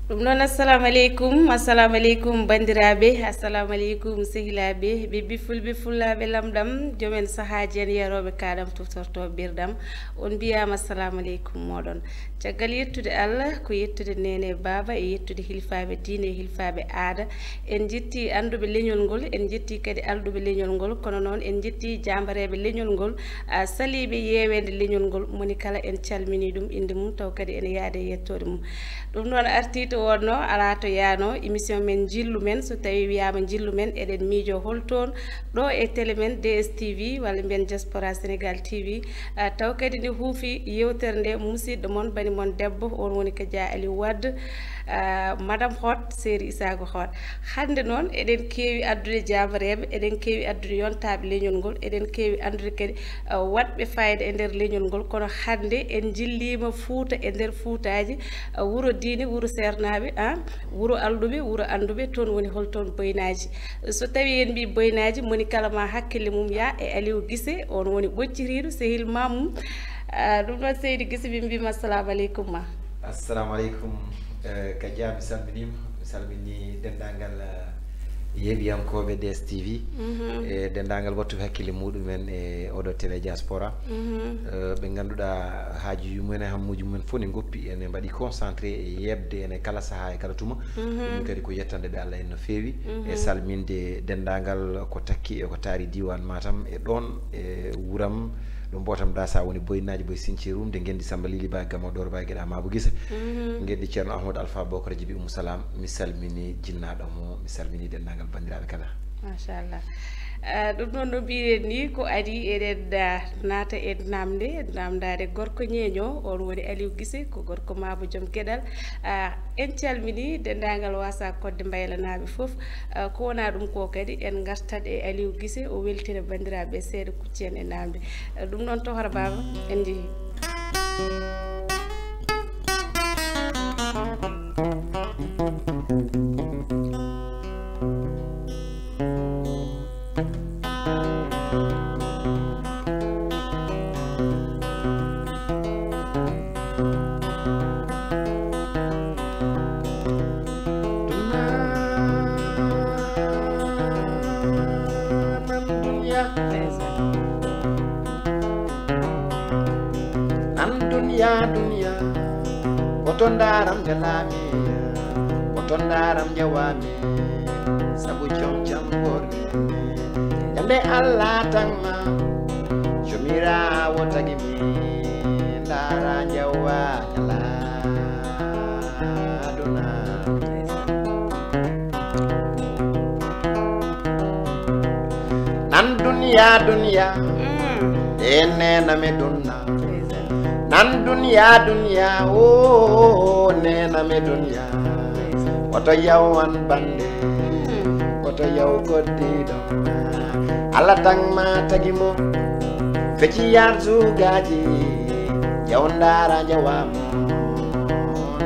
ɗum noon assalamu aleykum bandiraɓe, assalamu aleykum sehilaɓe, ɓiɓɓe fulɓe fullaɓe lamɗam, jomen sahaji en yaroɓe kaɗam tuftorto ɓirdam, on mbiyama assalamu aleykum moɗon. caggal yettude Allah ko yettude nene baba e yettude hilfaɓe diine e hilfaɓe aada, en jetti anduɓe leñol ngol, en jetti kadi alɗuɓe leñol ngol, kono noon en jetti jambareɓe leñol ngol, saliɓe yewede leñol ngol, moni kala en calmini ɗum inde mum taw kadi en yaade yettode mum. ɗum noon arti to wonno ala to yaano émission men jillu men, so tawi wiyama jillu men eɗen miijo holtoon ɗo e télé men DSTV walla mbiyen diaspora Sénégal TV, taw kadi nde huufi yewtere nde musidɗo moon bani moon debbo on woni ko Dia Aliou Wade, madame Hott séri Isago Hott. hande noon eɗen keewi addude jamareɓe, eɗen keewi addude yontaɓe leñol ngol, eɗen keewi andude kadi waɗɓe fayida e nder leñol ngol, kono hande en jillima Fouta e nder Foutaji, wuuro diine, wuuro sernaɓe, wuuro alɗuɓe, wuuro anduɓe, toon woni holtoon boynaji. so tawi en mbi boynaji, moni kala ma hakkille mum ya e Aliou Guissé, on woni ɓocciriɗo sehil mamum. ɗum noon Seydi Guissé min mbima assalamu aleykum ma. assalamu aleykum Kadia, mi salmini dendagal yeeɓiyankoɓe DSTV e dendagal wattuɓe hakkille muɗumen e oɗo télé diaspora, ɓe ganduɗa haaji mumen e hammuji mumen fof ne goppi ene mbaɗi concentré e yebde ene kala saaha e kala tuma, ɗum kadi ko yettande ɓe Allah en no feewi, e salminde dendagal ko takki e ko taari diwan Matam e ɗon e wuuram ɗum botam da sa woni boynaji boy Sinthiou de gendi Samba Lili Ba Gamo Doro Ba Gueɗa Mabou Guissé, gendi ceerno Ahmadou Alpha Bocar Djibi Oumou Salam, mi salmini jinnaɗomo, mi salmini dendagal bandiraɓe kala. machallah. ɗum noon no mbiɗen ni ko adi eɗen naata e namdade gorko ñeeño, on woni Aliou Guissé, ko gorko Mabo joom gueɗal. en calmini dendagal wasa kodde mbaylanaɓe foof, ko wona ɗum ko kadi en gartat e Aliou Guissé o weltina bandiraɓe seeɗa kucci en e namde. ɗum noon tohora baba en jeehi. dunya oton daram jalami oton daram jawami sabu chom cham borni yande Allah tangma jomira wotagimi dara jawa jala aduna nan dunya ene na me dunna nan dunya o nena me dunya oto yawan bande oto yaw goddido ala tangma tagimo feci yar zugaji yaw ndara jawamo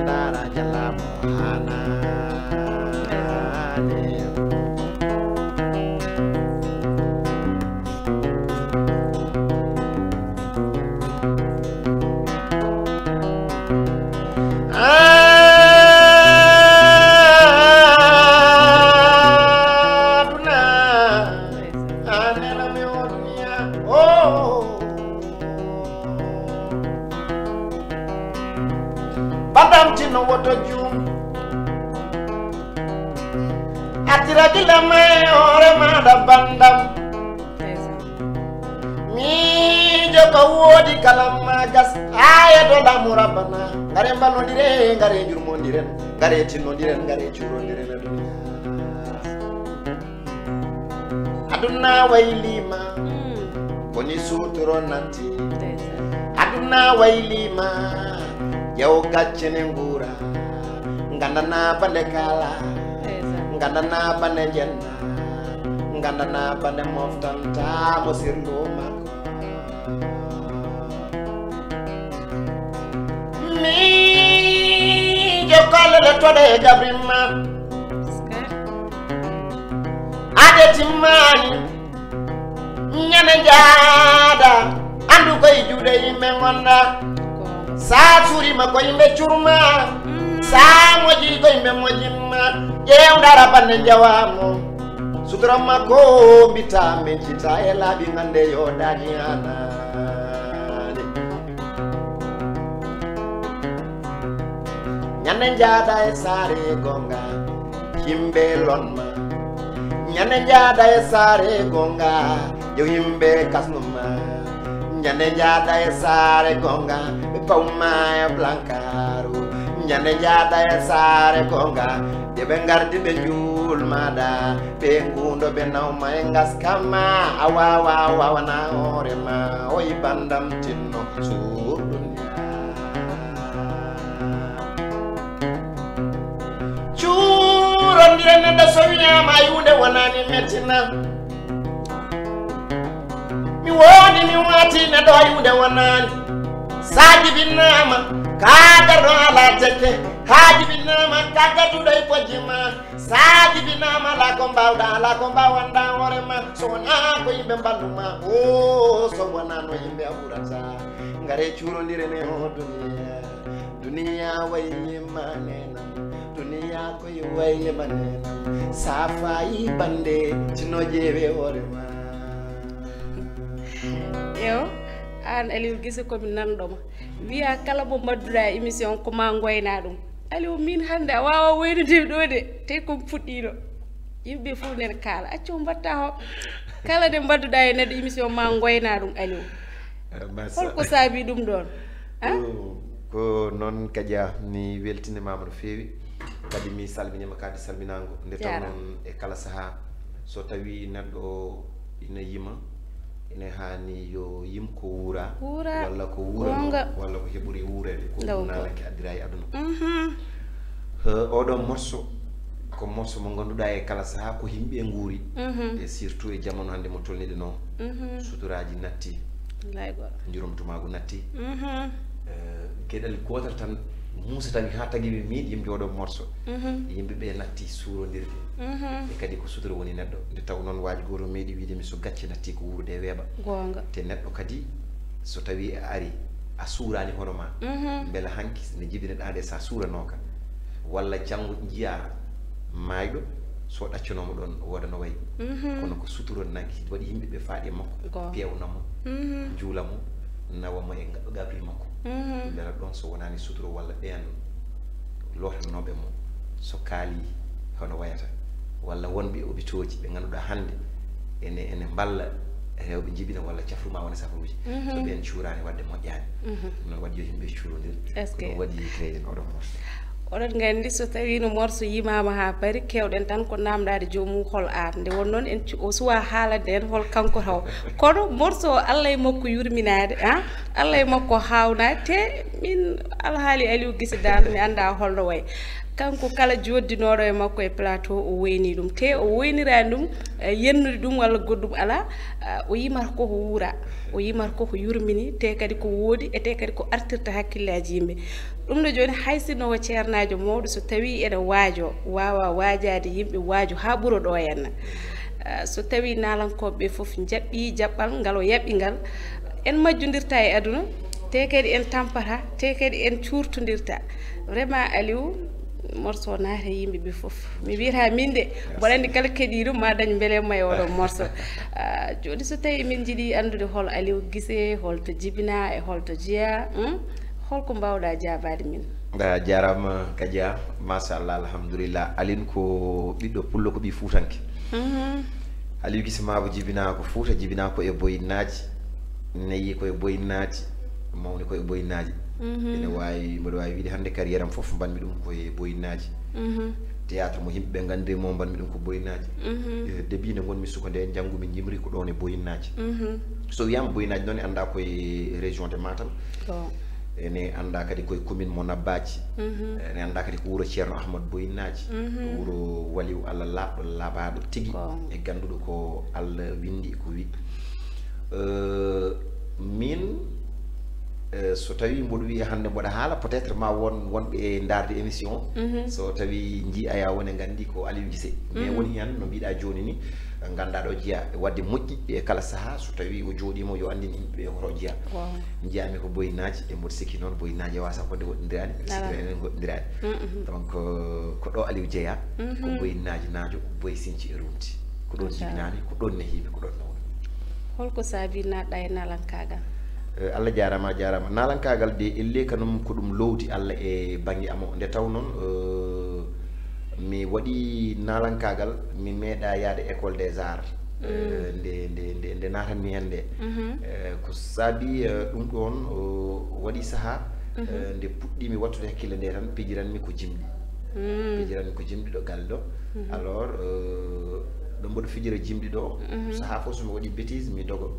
ndara jalamo hana no woto jum atira gila mai ore mada bandam mi joko wodi kalama gas aya do la murabana ngare balondire ngare jurmondiren ngare tinondiren ngare churondiren aduna waylima koni suturo nanti aduna waylima yaw gaccene ngura ngandana bande kala ngandana bande jenna ngandana bande moftanta mo sirluma mi jokale le tode gabrima ade timani nyane jada andu koy jude yimbe ngonda sa turi ma koy mbe curma sa moji ko yimɓe mojimma ƴewɗara bande jawamo sutura makko mbita min cita e laaɓi gande yo dañi hanade ñande jaada e saare gonga yimɓe lonma ñande jaada e saare gonga yo yimɓe kasnuma ñande jaada e saare gonga ɓe pawma e blancaru ñande jaada e saare gonga ɓe gardi ɓe julmaɗa ɓe ngundo ɓe nawma e gaskama a wawa wawana hoorema o yi bandam tinno suurɗunya cuurondire neɗɗo so wiyama yunde wonani mettina mi woni mi wati neɗɗo yunde wonani sa jibinama kagarɗo ala tekke ha jibinama kagatuɗo e pojjima sa jibinama ala ko mbawɗa ala ko mbawanda hoorema so wona ko yimɓe mballuma o so wonano yimɓe a ɓurata ngare cuurodirene o duniya duniya wayyima nenam duniya koye wayyima nenam sa fayi bande tino ƴeewe hoorema yo an Aliou Guissé komi nanɗoma wiya kala mo madduɗa émission koma goyna ɗum Aliou min hande a wawa woynude ɗo de te komi fuɗɗino yimɓe fof nen kaala accu mbatta ho kala nde mbadduɗa e neɗɗo émission ma goyna ɗum Aliou holko saabi ɗum ɗon ko noon Kadia mi weltinimama no feewi kadi mi salminima kadi salminago nde taw noon e kala saaha so tawi neɗɗo ina yima ina hani yo yim ko wuura walla ko wuurano walla ko heɓuri wuurede ko nalanke addira e aduna oɗon morceau ko morceau mo ganduɗa e kala saaha ko yimɓe guuri e surtout e jamono hande mo tolniɗe noon suturaji natti jurumtumago natti gueɗal gotal tan musa tawi ha tagui ɓe miiɗi yimɓe oɗon morceau yimɓeɓe natti suurodirde e kadi ko sutura woni neɗɗo nde taw noon waaji goto meeɗi wiidemi so gacce natti ko wuurde weeɓa gonga te neɗɗo kadi so tawi a ari a suurani hono ma beela hanki ne jibineɗa nde sa suuranoka walla janggo jiya mayɗo so ɗaccanoma ɗon woda no wayi kono ko sutura nagui waɗi yimɓeɓe faaɗi makko pewnamo juulamo nawamo e gabri makko beela ɗon so wonani sutura walla ɓen lotanoɓe mo so kaali hono wayata walla wonɓe hôpitauji ɓe ganduɗa hande ene balla rewɓe jibina walla cafruma wona safaruji so ɓen cuurani wadde moƴƴani noon waɗi yo yimɓe cuurodir ko ɗum waɗi créen oɗon morceau oɗon gandi so tawi no morceau yimama ha paari kewɗen tan ko namdade jomum hol ar nde won noon en o suwa haalande en hol kanko taw kono morceau Allah e makko yurminade Allah e makko hawnade te min alhaali Aliou Guissé dal mi anda holno way kanko kala joddinoɗo e makko e plateau o woyni ɗum te o woynirani ɗum yennude ɗum walla goɗɗum ala o yimata koko wuura o yimata koko yurmini te kadi ko woodi e te kadi ko artirta hakkillaji yimɓe ɗum nde joni haysinowo ceernajo mawɗo so tawi ene waajo wawa waajade yimɓe waaju ha ɓuura ɗo henna so tawi nalankoɓeɓe foof jaɓɓi jaɓɓal ngal o yaɓɓi ngal en majjodirta e aduna te kadi en tampata te kadi en curtodirta vraiment Aliou morceau naata yimɓeɓe foof mi wiyata min de mboɗa andi kala keeɗiɗum ma dañ beelema e oɗon morceau joni so tawi min jiiɗi andude hol Aliou Guissé holto jibina e holto jeeya holko mbawɗa jabade min jarama Kadia machallah alhamdoulillah Aline ko ɓiɗɗo pullo ko ɓi fuutanke Aliou Guissé mabo jibina ko Fouta jibina ko e boyinnaji neyi ko e boyinnaji mawni ko e boyinnaji ene wawi mboɗo wawi wiide hande carriére am foof mbanmi ɗum koye boyinnaji théâtre mo yimɓeɓe gandi mo mbanmi ɗum ko boyinnaji début nde gonmi suka nde janggumi jimri ko ɗon e boyinnaji so wiyama boyinnaji noon e anda koye région de Matam ene anda kadi koye commune mo Nabbaji ene anda kadi ko wuuro ceerno Ahmadou boyinnaji wuuro waliw Allah laaɓɗo laaɓaɗo tigui e ganduɗo ko Allah windi ko wi min so tawi mboɗo wiya hande mboɗa haala peut être ma wonɓe darde émission so tawi jiiya wone gandi ko Aliou Guissé mais woni hen no mbiɗa joni ni gandaɗo jiya wadde moƴƴi e kala saaha so tawi o jooɗima yo andin yimɓeɓe hoto jiya jiyami ko boyinaji e mboɗo sikki noon boyinaji wasa fodde woɗɗodirani sikki enen goɗɗodirani donc ko ɗo Aliou Jeeya ko boyinaji naajo boy sinci e rumti ko ɗon jibinami ko ɗon nehiɓe ko ɗon nawni holko saabi naɗɗa e nalankagal Allah jarama nalankagal de elle kanum ko ɗum lowdi Allah e banggue amo nde taw noon mi waɗi nalankagal mi meeɗa yaade école des arts nde natanmi hen nde ko saabi ɗum ɗon waɗi saaha nde puɗɗimi wattude hakkille nde tan pijiranmi ko jimɗi ɗo galle ɗo alors ɗo mboɗo fijira jimɗi ɗo saaha fof somi waɗi bêtise mi dogo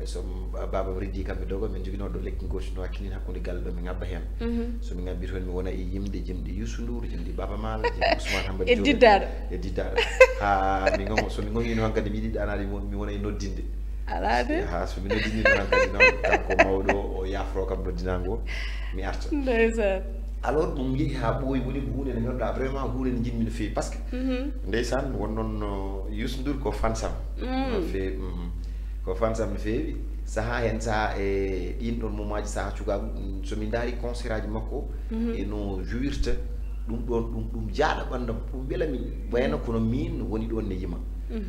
so babam riddi kam mi dogo min jogino ɗo lekki gooti no hakkilin hakkude galle ɗo mi ngabba hen somi ngabbi toon mi wona e yimde jimɗi Youssou Ndour jimɗi Baba Mala jimɗi Ousmane Hambadi e diddaɗo ha mi gomo somi gomino han kadi mi yiɗi ɗanade mi wona e noddinde alade ha somi noddini ɗon han kadi noon kanko mawɗo o yafro kam noddinango mi arta ndeysan alors ɗum yeehi ha ɓooyi woni ko hunde nde ganduɗa vraiment hunde nde jinmi no fewi par ce que ndeysan won noon Youssou Ndour ko fansam no fewi ko fansam no fewi saaha hen saaha e ɗin ɗon momaji saaha cukagu somi daari concert aji makko eno jouirta ɗum ɗon ɗum jaaɗa ɓandam ɗum welami wayno kono min woni ɗon ne yima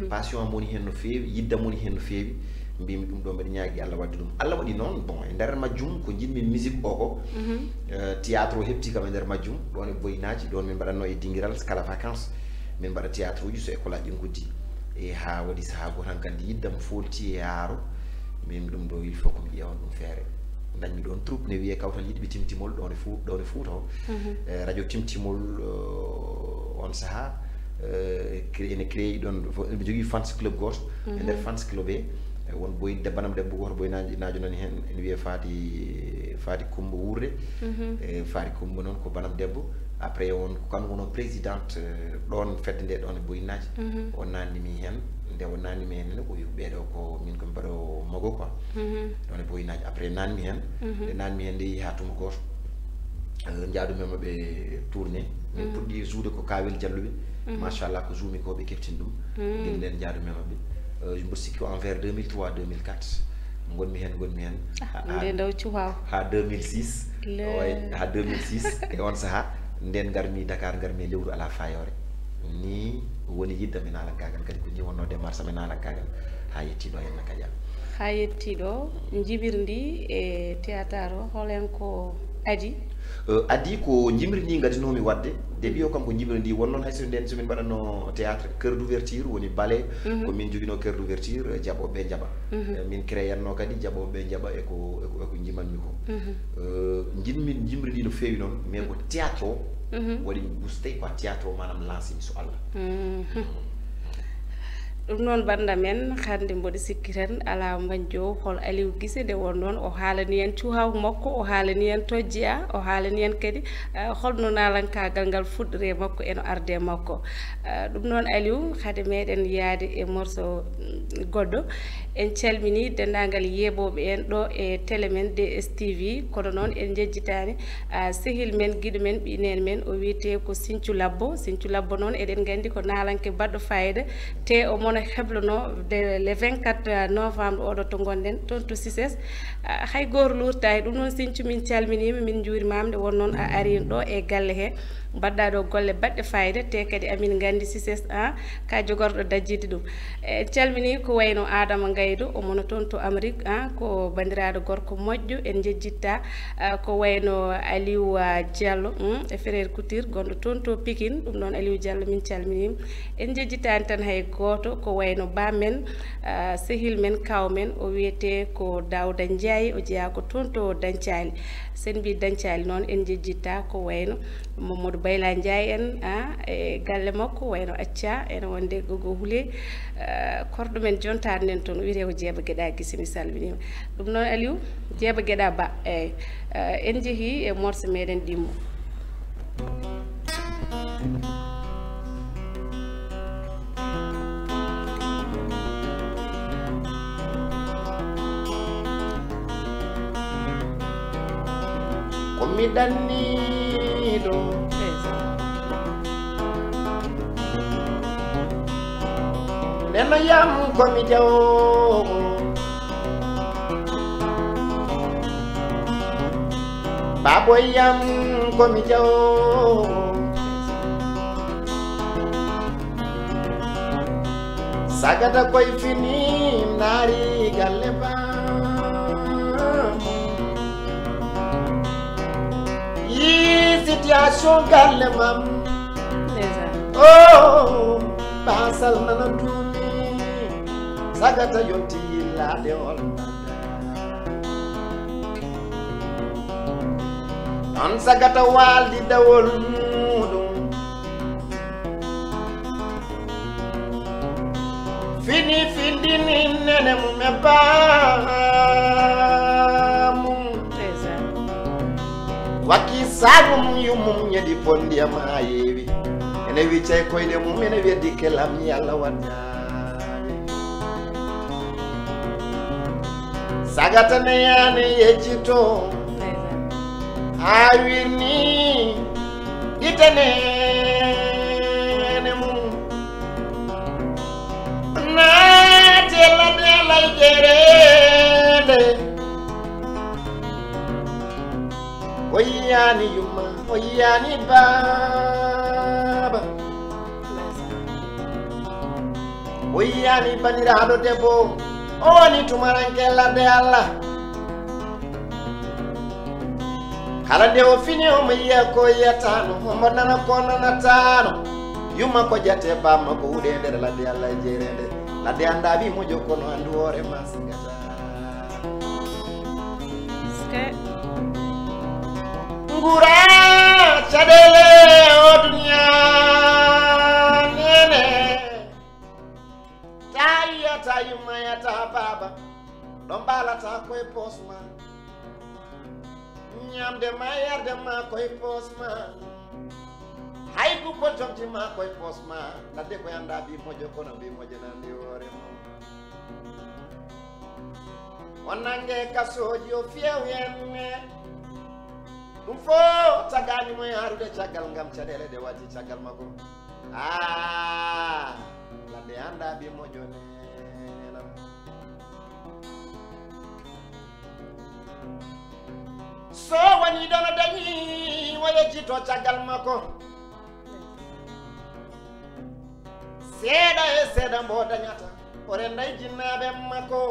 passion am woni hen no fewi yiddam woni hen no fewi mbimi ɗum ɗo mbeɗa ñaagui Allah wadde ɗum Allah waɗi noon bon e nder majjum ko jinmi musique o ko théâtre o hepti kam e nder majjum ɗon e boyinaji ɗon min mbaɗatno e dinguiral kala vacances min mbaɗa théâtre uji so école aji ɗin goddi e ha waɗi saaha go tan kandi yiddam folti e haaro min ɗum ɗo il faut ko mi ƴewan ɗum feere dañmi ɗon troupe ne wiye kawtal yiɗɓe Timtimol ɗon e Fouta o radio Timtimol on saaha ene créé ɗon ɓe jogui fans club goto e nder fans club e won boy debbanam debbo goto boynaji naajo nani hen ene wiye Fati Coumba Wourde e Fati Coumba noon ko banam debbo après on kan wono présidente ɗon fedde nde ɗon e boyinaji o nannimi hen nde o nannimi hen o wi ɓeɗo ko min komi mbaɗo mago quoi ɗon e boyinaji après nanmi hen nde nanmi hen nde yeehi ha tuma goto jaadumema ɓe tourné min puɗɗi joude ko Kawel Dialluɓe machallah ko joumi ko ɓe keftini ɗum guel nden jaadumema ɓe mboɗo sikki ko envers 2003 2004 gonmi hen nde ndaw cuwaw ha 2006 ha 2006 e on saaha nden garmi Dakar garmi lewru ala fayore ni woni yiddam e nalankagal kadi ko ni wonno démarche am e nalankagal ha yettiɗo henna kadiam ha yettiɗo jibirdi e théâtre o holen ko adi ko jimrini gadinomi wadde début o kam ko jimridi won noon hayso nden somin mbaɗatno théâtre cœur d'ouverture woni ballet ko min joguino cœur d'ouverture jaɓoɓe jaɓa min créatno kadi jaɓoɓe jaɓa eko jimanmi ko jinmin jimridi no fewi noon mais ko théâtre o waɗi boostay quoi théâtre o manam lancimi so Allah ɗum noon banda men hande mboɗo sikki tan ala mbanjo hol Aliou Guissé nde won noon o haalani en cuhaw makko o haalani en tojjiya o haalani en kadi holno nalankagal ngal fuɗɗore makko eno arde makko ɗum noon Aliou hade meɗen yaade e morceau goɗɗo en calmini dendagal yeɓoɓe en ɗo e télé men DSTV kono noon en jejjitani sehil men guiɗo men ɓinen men o wiyete ko Sinthiou Labbo noon eɗen gandi ko nalanke baɗɗo fayida te o mono heblono le 24 novembre oɗo to gonɗen toon to Cices hay goto lurta e ɗum noon Sinthiou min calminima min juurimama nde won noon a arin ɗo e galle he mbaɗɗa ɗo golle baɗɗe fayida te kadi amin gandi Cices ka jogorɗo dajjide ɗum e calmini ko wayno Adama Gaydou o mono toon to Amérique ko bandiraɗo gorko moƴƴo en jejjitta ko wayno Aliou Diallo e frère Couture gonɗo toon to Pikine ɗum noon Aliou Diallo min calminima en jejjitani tan hay goto ko wayno bamen sehil men kaw men o wiyete ko Dawda Ndiaye o jeeya ko toon to Dancali sen mbi Dancali noon en jejjitta ko wayno Mamadou Bayla Ndiaye en e galle makko wayno acca ene wonde gogo huule korɗo men jontade nen toon wiyete ko Jeeba Gueɗa Guissé mi salminima ɗum noon Aliou Jeeba Gueɗa Ba eyyi en jeehi e morse meɗen ɗimmo mi danniɗo nde nena yam ko mi jaw baboy yam ko mi jaw sagata koy fini nari galle ba yi situation galle mam oh basal nana tumi sagata yonti la de ol an sagata waldi dawol mudum fini findini nene mu me bamu waki sagum yumum nyedi pondi amayewi ene wi cey koyde mum ene weddi kelam yalla wadda sagata ne yani yejito awirni itene ne mum na tela de la gerede oyani yuma oyani baba oyani baniraɗo debbo o woni tumarankella de Allah kala de o fini o mo yiya ko yiyatano omo nana ko nanatano yumma ko jate bamma ko wuuɗe nder ladde Allah e jeerede ladde anda wi moƴo kono andu hoore ma sigata ngura caɗele o duniya nene tayiyata yummayata baba ɗo mbalata koye posma ñamde ma yarde ma koye posma hay gu ko jomti ma koye posma ladde ko anda bi moƴo kono bi moƴo nandi hoore mum on nangue kasoji o few henne ɗum fo tagani mo yarude caggal ngam caɗele de wati caggal makko ladde anda bi moƴo nenam so woni ɗono dañi o yejjito caggal makko seeɗa e seeɗa mbo dañata o renday jinnaɓe makko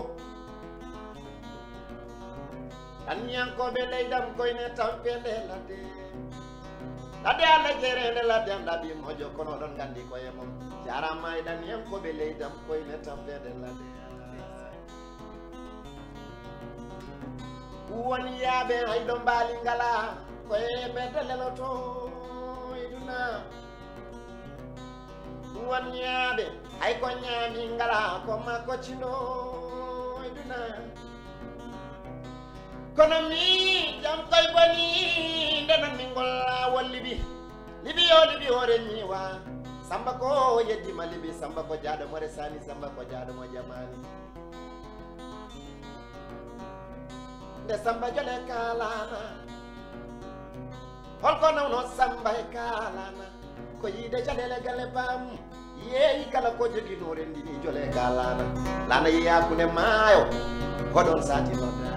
anniyankoɓe leydam koyne tampede ladde ladde Allah jerede ladde anda bi moƴo kono ɗon gandi koye mum jarama e ɗanniyankoɓe leydam koyne tampede ladde won yaaɓe hayɗo mbaali ngala koye ɓedde leloto e duna won yaaɓe hay ko ñaami ngala ko makko cino e duna kono mi jam koye boni ndenan min golla wol liɓi liɓi hoore ñiwa samba ko yeddima liɓi samba ko jaaɗo mo resani samba ko jaaɗo mo jamani nde samba jole kalana holko nawno samba e kalana ko yiide caɗele galle bam yeeyi kala ko joguinore ndini jole kalana lana yeeyakude maayo hoɗon sati nodda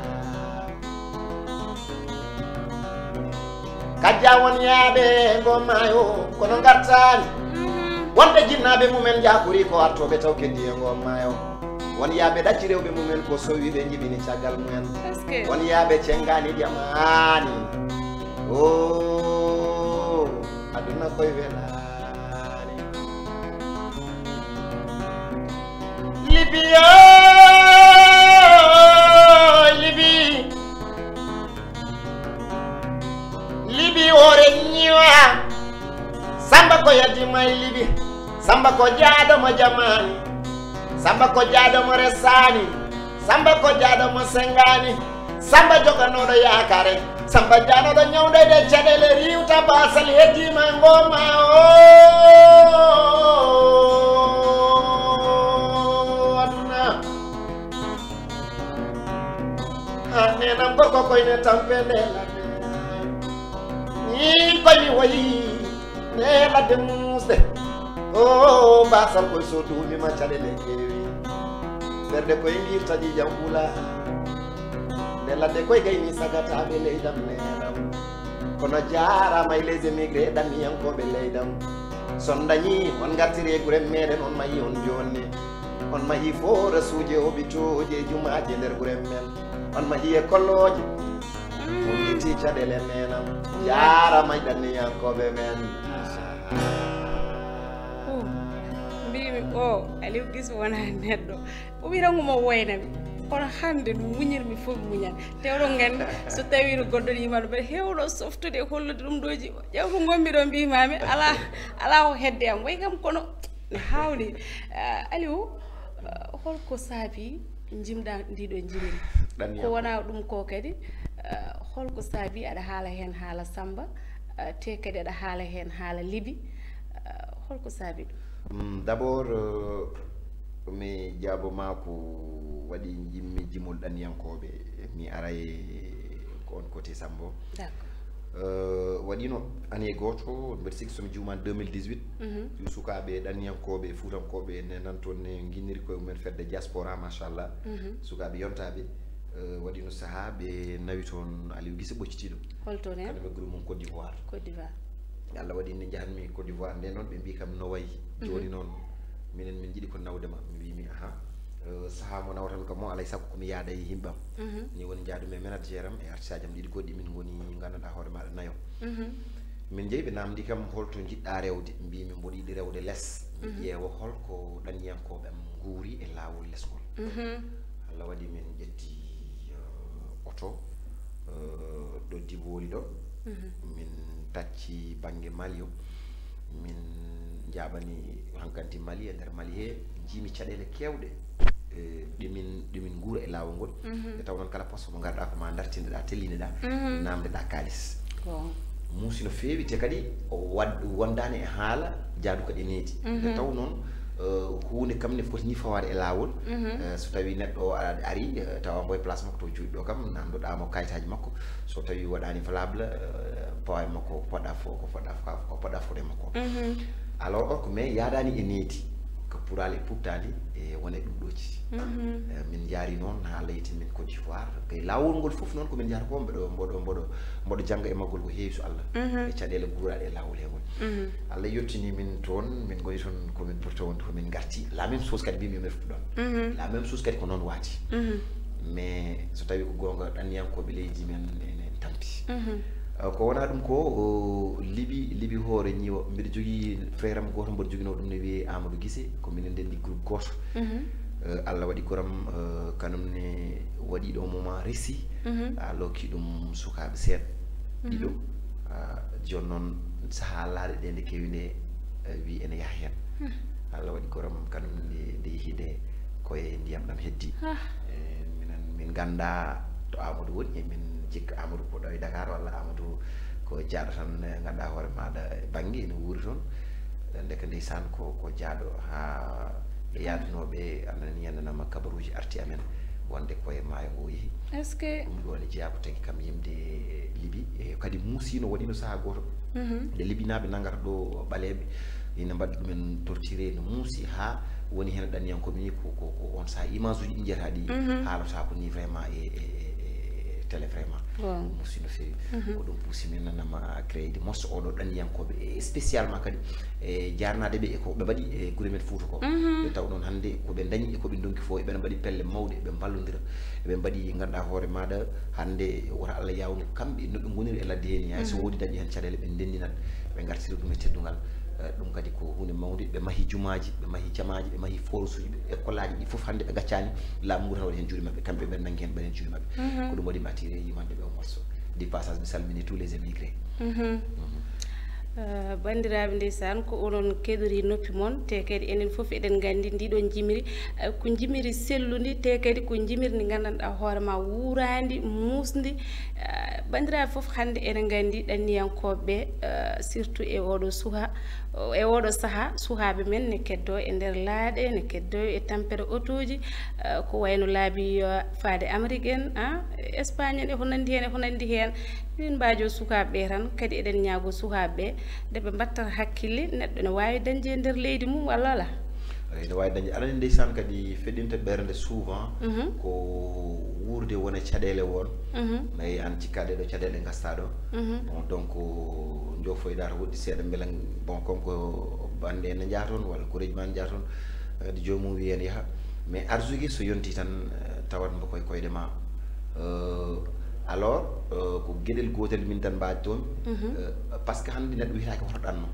kajja won yaaɓe ngo maayo kono gartani wonɓe jinnaɓe mumen jakori ko artoɓe taw keddi e ngo maayo won yaaɓe ɗacci rewɓe mumen ko sowi ɓe jibini caggal mumen won yaaɓe cengani jamani o aduna koye welani libiyo libi ore ñiwa samba ko yaddima e libi samba ko jaaɗomo jamani samba ko jaaɗomo resani samba ko jaaɗomo sengani samba joganoɗo yakare samba janoɗo ñawdede caɗele riwta basal heddima ngoma aduna nenam gorko koyne tampede ladde ni koymi woyi ne ladde musde o basal koye so duumima caɗele keewi ɓerde koye guirtaji jam ɓuula nde ladde koye gayni sagataɓe leydam neeɗam kono jarama e les émigré ɗanniyankoɓe leydam son dañi on gartiri e gure meɗen on mayi on jonni on mahi fo rasuji hôpitauji e jumaji nder gure men on mahi e kolloje on ƴetti caɗele nenam jarama e ɗanniyankoɓe men mbimi o Aliou Guisse wona neɗɗo o wirangomo woynami kono hande no muñirmi fof muñan tewɗo ganda so tawi no goɗɗo yimano mbaɗa hewɗo softude e hollude ɗum ɗoji ƴewko gommi ɗo mbimami ala o hedde am way kam kono ne hawni Aliou holko saabi jimɗa ndiɗo jimiri ko wona ɗum ko kadi holko saabi aɗa haala hen haala Samba te kadi aɗa haala hen haala Liby holko saabi ɗum d' abord mi jaaboma ko waɗi jimmi jimol ɗaniyankoɓe mi aray ko on côté Sambo waɗino année goto mbeɗa sikki somi juuman 2018 yo sukaɓe ɗaniyankoɓe fuutankoɓe ne nan toon ne guinniri koye mumen fedde diaspora machallah sukaɓe yontaɓe waɗino saaha ɓe nawi toon Aliou Guisse ɓoccitiɗo holton en kaɗume groupe mum Côte d'Ivoire Allah waɗi nde jahanmi Côte d'Ivoire nde noon ɓe mbi kam no wayi joni noon minen min jiiɗi ko nawdema mi wimi aha saaha mo nawtan kam mo alay saago komi yaada e yimɓam ni woni jaaɗumi e ménagére am e artiste am ɗiɗi goɗɗi min goni gandanɗa hoore maɗa nayo min jeeyi ɓe namdi kam holto jiɗɗa rewde mbimi mboɗo yiɗi rewde less mi ƴeewa holko ɗanniyankoɓe am guuri e laawol lesgol Allah waɗi min ƴetti oto ɗo Diboli ɗo min tacci banggue Mali o min jaɓani hankanti Mali e nder Mali he jiimi caɗele kewɗe ɗimin guura e laawol ngol e taw noon kala poste mo garɗa ko ma dartineɗa tellineɗa namdeɗa kalis muusi no feewi te kadi o wondani e haala jaadu kadi needi nde taw noon hunde kam ne foti ni fawade e laawol so tawi neɗɗo o ari tawa mboye place makko to juuɗi ɗo kam namdoɗamo kayitaji makko so tawi waɗani valable pawa e makko ko poɗɗa fode makko alors or ko mais yaadani e needi ko pourale puttadi e wone ɗum ɗoci min jaari noon ha leyti min Côte d'Ivoire kay laawol ngol fof noon komin jahata ko mboɗo jangga e maggol ko heewi so Allah e caɗele guuraɗe e laawol he ngol Allah yettini min toon min goni toon komin ɓurta wonde komin garti la même chose kadi mbimi yomi reftu ɗon la même chose kadi ko noon waati mais so tawi ko gonga ɗanniyankoɓe leydi men en tampi ko wona ɗum ko Liby hoore ñiiwa mbiɗa jogui frère am goto mboɗo joguino ɗum ne wiye Amadou Guissé ko minen ndendi groupe goto Allah waɗi goram kanum ne waɗi ɗo moment réussi a lokki ɗum sukaɓe seeɗa ɗiɗo joni noon saaha laaɗe ɗe nde kewi nde wi ene yaaha hen Allah waɗi goram kanum nde yeehide koye ndiyam ɗam heddi min ganda to Amadou woni min jikka Amadou ko ɗo e Dakar walla Amadou ko jaaɗo tan ganduɗa hoore maɗa banggue ene wuuri toon ndeka ndeysan ko jaaɗo ha yaadunoɓe anani yandanama kabaruji arti amen wonde koye maayo o yeehi est ce que ɗum ɗo ne jeeya ko tagui kam yimde Liby e kadi muusino waɗino saaha goto nde Libinaɓe nangata ɗo ɓaleɓe ina mbaɗi ɗumen torturé no muusi ha woni hen ɗanniyankoɓe ni ko on saaha image uji ɗi jiyata ɗi haalata ko ni vraiment e télé vraiment muusi no feewi ko ɗum puusi min nanama créé morceau oɗo ɗanniyankoɓe e spécialement kadi e jarnade ɓe eko ɓe mbaɗi e guure men Fouta ko ɓe taw noon hannde koɓe dañi e koɓe donki fo eɓene mbaɗi pelle mawɗe ɓe mballodira eɓe mbaɗi ganduɗa hoore maɗa hannde woto Allah yawnu kamɓe no ɓe goniri e ladde hen hay so woodi dañi hen caɗele ɓe ndendinat ɓe gartira ɗum e teddugal ɗum kadi ko hunde mawde ɓe mahi jumaji ɓe mahi jamaji ɓe mahi force uji ɓe école aji ɗi foof hannde ɓe gaccani laamu ngu tan waɗi hen juuɗe mabɓe kamɓe ɓe nangi hen ɓen juuɗe mabɓe ko ɗum waɗi mi attiré yimande ɓe o morceau du passage mi salmini tous les émigrés bandiraɓe ndeysan ko onon keɗori noppi moon te kadi enen foof eɗen gandi ndiɗon jimiri ko jimiri sellundi te kadi ko jimiri ndi gandanɗa hoorema wuurandi musdi bandiraɓe fof hannde enen nganndi ɗanniyankoɓe surtout e oɗo suha e oɗo saaha suhaaɓe men ne keddo e nder laaɗe ne keddo e tampere auto ji ko wayno laabi faade Amérique en Espagne en e ko nanndi heen e ko nanndi heen min mbajo sukaaɓe tan kadi eɗen ñaago sukaaɓe nde ɓe mbattata hakkille neɗɗo ne waawi dañde e nder leydi mum walla ala ne wawi dañde aɗa andi ndeysan kadi feɗɗinta ɓernde souvent ko wuurde wona caɗele won nayi an cikkaɗe ɗo caɗele gasta ɗo bon donc jofoyɗa to woɗɗi seeɗa beela bon comme ko bande ene jaa toon walla koreji ma ne jaa toon kadi jomum wi en yaaha mais arsugue so yonti tan tawat mbo koye koyɗe ma alors ko gueɗel gotel min tan mbaji toon par ce que hannde neɗɗo wiyata ko hoto ɗanno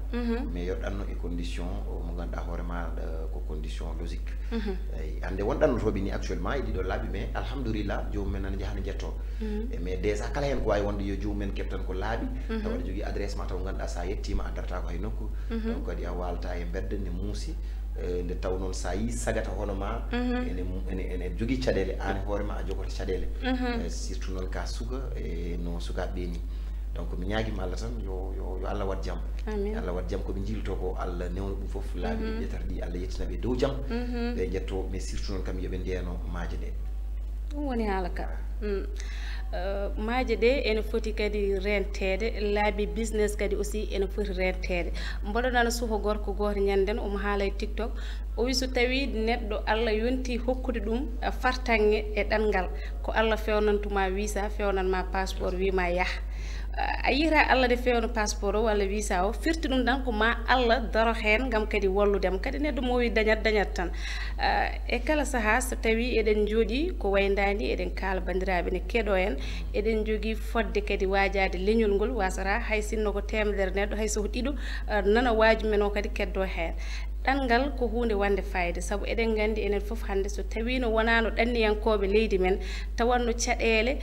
mais yo ɗanno e condition mo ganduɗa hoore maɗa ko condition logique eyi hannde won ɗannotoɓe ni actuellement e ɗiɗo laaɓi mais alhamdourillah jomumen nana jahane jetto mais déjà kala hen ko wawi wonde yo jomumen kebtan ko laaɓi tawa aɗa jogui adresse ma taw ganduɗa sa yettima a darata ko hay nokku donc kadi a walta e bedde ne muusi nde taw noon sa yi sagata hono ma ene jogui caɗele an hoore ma a jogoto caɗele surtout noon ka suka e no sukaɓe ni donc mi ñaguima Allah tan yo Allah wat jaam Allah wat jaam koɓe jilto ko Allah newna ɗum foof laaɓi ɓe ƴettata ɗi Allah yettinaɓe dow jaam ɓe ƴetto mais surtout noon kam yooɓe ndeyano maaje ɗe ɗum woni haala ka maaje ɗe ene foti kadi rentede laabi business kadi aussi ene foti rentede mboɗoɗano suho gorko goto ñanden omo haala e TikTok o wi so tawi neɗɗo Allah yonti hokkude ɗum fartange e ɗanngal ko Allah fewnantuma visa fewnanma passeport wima yaah a yiyata Allah de fewno passeport o walla visa o firti ɗum tan ko ma Allah daro hen gam kadi walludema kadi neɗɗo mo wi dañat tan e kala saaha so tawi eɗen jooɗi ko waydani eɗen kaala bandiraɓe ne keeɗo en eɗen jogui fodde kadi wajade leñol ngol wasata hay sinno ko temedere neɗɗo hay soko ɗiɗo nana waaju men o kadi keddo hen ɗanngal ko hunde wande fayida saabu eɗen gandi enen foof hannde so tawino wonano ɗanniyankoɓe leydi men tawanno caɗele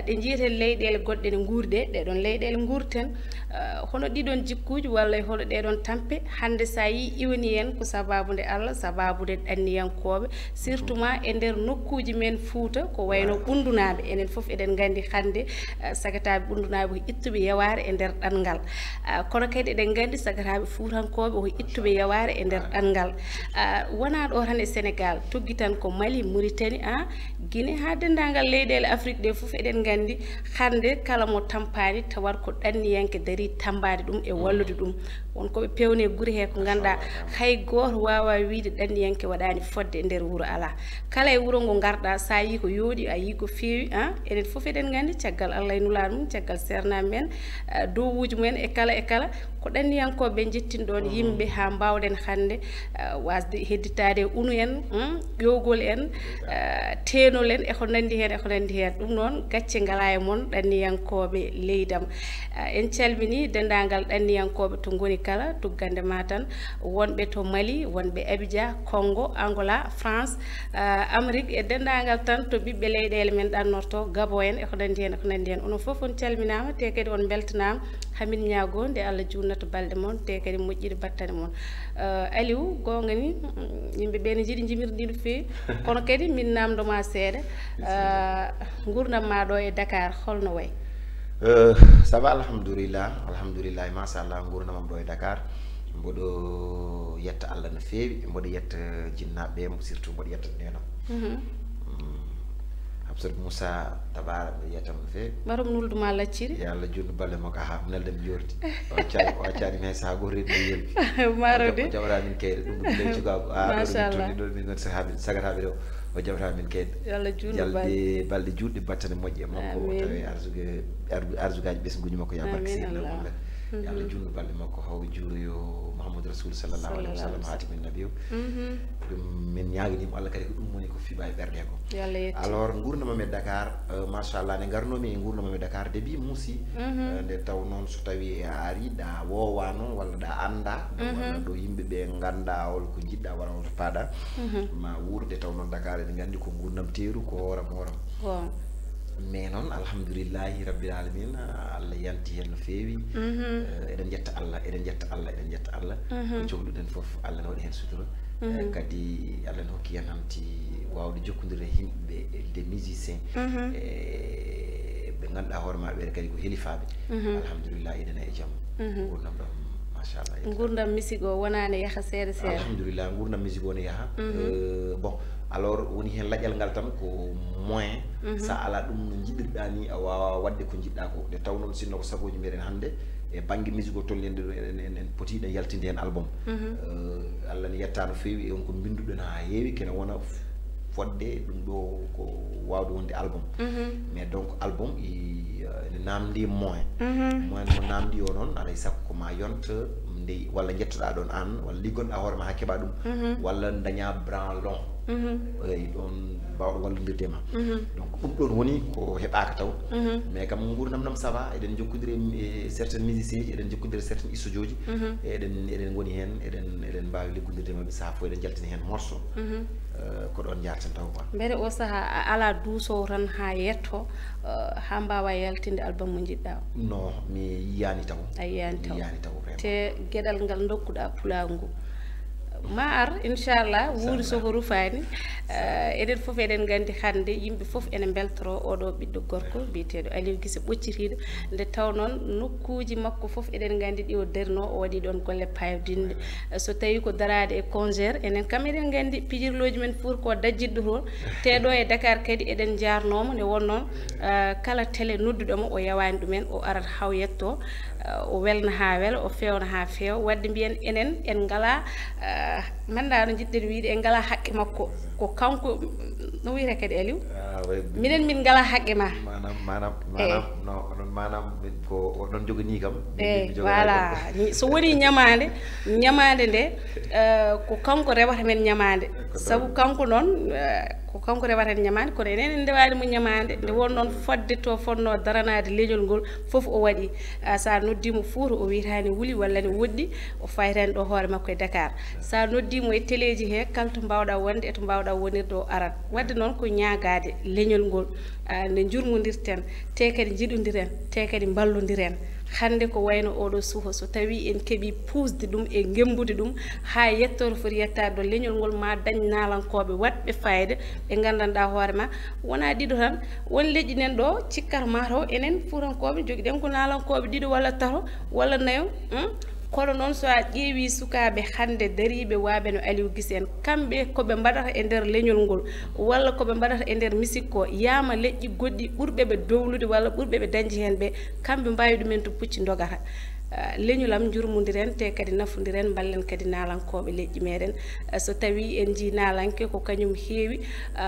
ɗe jiiten leyɗele goɗɗe ne guurɗe ɗeɗon leyɗele guurten hono ɗiɗon jikkuji walla hono ɗeɗon tampe hannde sa yi iwani en ko sababude Allah sababude ɗanniyankoɓe surtout ma e nder nokkuji men Fouta ko wayno ɓundunaɓe enen foof eɗen gandi hannde sagataɓe ɓundunaɓe ko ittuɓe yaware e nder ɗanngal kono kadi eɗen gandi sagataɓe Foutankoɓe ko ittuɓe yaware e nder ɗanngal wona ɗo tan e Sénégal togui tan ko Mali Mauritanie Guinée ha dendagal leyɗele Afrique ɗe foof eɗen gandi hande kala mo tampani tawat ko ɗanniyanke dari tambade ɗum e wallude ɗum wonkoɓe pewne guuri he ko ganduɗa hay goto wawa wiide ɗanniyanke waɗani fodde e nder wuuro ala kala e wuuro ngo garɗa sa yi ko yooɗi a yi ko feewi enen foof eɗen gandi caggal Allah e nulaɗo mum caggal sernaɓe men dowuji mumen e kala ko ɗanniyankoɓe jettin ɗon yimɓe ha mbawɗen hande wasde hedditade unu en ƴowgol en tenol en eko nandi hen ɗum noon gacce ngala e moon ɗanniyankoɓe leydam en calmini dendagal ɗanniyankoɓe to goni kala tuggande ma tan wonɓe to Mali wonɓe Abidjan Congo Angola France Amérique e dendagal tan to ɓiɓɓe leyɗele men ɗannorto Gabon en eko nandi hen onon foof on calminama te kadi on beltanama hamin ñaago nde Allah junnata balɗe moon te kadi moƴƴiɗe battane moon Aliou gonga ni yimɓe ɓe ne jiiɗi jimirdi no feewi kono kadi min namdoma seeɗa gurdam ma ɗo e Dakar holno way ça va alhamdourillah machallah gurdamam ɗo e Dakar mboɗo yetta Allah no feewi mboɗo yetta jinnaɓe surtout mboɗo yetta nenam Abdoul Moussa Tabara ɓe yiyatama no feewi mbaɗum nulduma lacciri yo Allah junnu balle makko ha nelde mi jordi o accani men saha goto reɗi mi yelbi marode o jawramin keyɗe ɗum ɗum ley cukago ɗum min gon sagataɓe ɗo o jawramin keyɗe yallah junnu balɗe juɗɗe battane moƴƴe makko tawi arsugaji ɓesguji makko ya barke seydna Muhammad yo Allah junnu balɗe makko hawɓe juuroyo Mouhamadou Rasoul sallallahu alayhi wa sallam hatimin nabi o ɗum min ñaganimo Allah kadi ko ɗum woni ko fiɓa e ɓerde ko alors gurdamam e Dakar machallah nde garnomi e gurdamam e Dakar début muusi nde taw noon so tawi a ari ɗa wowa noon walla ɗa anda walla ɗo yimɓeɓe ganda holko jiɗɗa walla holto paaɗa ma wurde taw noon Dakar eɗen gandi ko gurdam teeru ko horam mais noon alhamdoulillahi rabbil alamin Allah yanti hen no feewi eɗen jetta Allah ko cohluɗen foof Allah ne waɗi hen sutura kadi Allah ne hokki hen hanti wawde jokkodirde yimɓeɓe des musiciens ɓe ganduɗa hoore ma ɓe kadi ko helifaɓe alhamdulillah eɗen e jaam gurdam ɗam machallah gurdam musique o wonani yaha seeɗa seeɗa alhamdulillah gurdam musique o ne yaha bon alors woni hen laƴal ngal tan ko moyen sa ala ɗum no jiɗirɗa ni a wawa wadde ko jiɗɗa ko nde taw noon sinno ko sagoji meɗen hannde e banggue musique o tollende ɗo en potiɗen yaltinde hen album Allah ne yetta no fewi e on ko binduɗen ha heewi kene wona fodde ɗum ɗo ko wawde wonde album mais donc album ene namdi moyen moyen mo namdi o noon aɗa sakko ko ma yonta nde walla jettoɗa ɗon an walla liggonɗa hoore ma ha keeɓa ɗum walla daña branlon eyi ɗon mbawɗo wallodirde ma donc ɗum ɗon woni ko heɓaka taw mais kam gurdam ɗam ça va eɗen jokkodiri e certaines musiciens ji eɗen jokkodiri certaines studio ji eɗen goni hen eɗen mbawi liggodirde mabɓe saaha fo eɗen jaltina hen morceau ko ɗon jarten taw quoi mbere o saaha a ala duusowo tan ha yetto ha mbawa yaltinde album mo jiɗɗa o non mi yiyani taw a yiyani taw vraiment te gueɗal ngal dokkuɗa pulagu ngu ma ar inchallah wuuri soko rufani eɗen foof eɗen gandi hande yimɓe foof ene beltoro oɗo ɓiɗɗo gorko biyeteɗo Aliou Guissé ɓoccitiɗo nde taw noon nokkuji makko foof eɗen gandi ɗi o darno o waɗi ɗon golle payodinde so tawi ko darade e congére enen kam eɗen gandi pijirloji men pour ko dajjidɗo toon te ɗo e Dakar kadi eɗen jarnomo nde wonnoon kala télé nodduɗomo o yawani ɗumen o arat haw yetto o welna ha wela o fewna ha feewa wadde mbiyen enen en ngala manda no jiɗɗen wiide en ngala haqqe makko ko kanko no wiyete kadi Aliou minen min ngala haqqe ma manam ko oɗon jogani kam voilà so woni ñamade nde ko kanko rewata men ñamade sabu kanko noon ko kanko rewata en ñamade kono enen en ndewani mo ñamade nde won noon fodde to fonno daranade leñol ngol foof o waɗi sa noddimo Fouta o witani wuli walla ne woɗɗi o faytani ɗo hoore makko e Dakar sa noddimo e téléji he kala to mbawɗa wonde e to mbawɗa wonirde o arat wadde noon ko ñagade leñol ngol nde jurmodirten te kadi jiɗodiren te kadi ballodiren hande ko wayno oɗo suuha so tawi en keeɓi pusde ɗum e gembude ɗum ha yettore foti yettade ɗo leñol ngol ma dañ nalankoɓe wadɓe fayida ɓe gandanɗa hoore ma wona ɗiɗo tan won leƴƴi nen ɗo cikkata mataw enen fuurankoɓe jogui ɗen ko nalankoɓe ɗiɗo walla tato walla nayo kono noon so a ƴeewi sukaɓe hande dariɓe waaɓe no Aliou Guissé en kamɓe koɓe mbaɗata e nder leñol ngol walla koɓe mbaɗata e nder musique ko yama leƴƴi goɗɗi ɓurɓe ɓe dowlude walla ɓurɓe ɓe dañde hen ɓe kamɓe mbawi ɗumen to pucci dogata leñolam jurmodiren te kadi nafodiren ballen kadi nalankoɓe leƴƴi meɗen so tawi en ji nalanke ko kañum heewi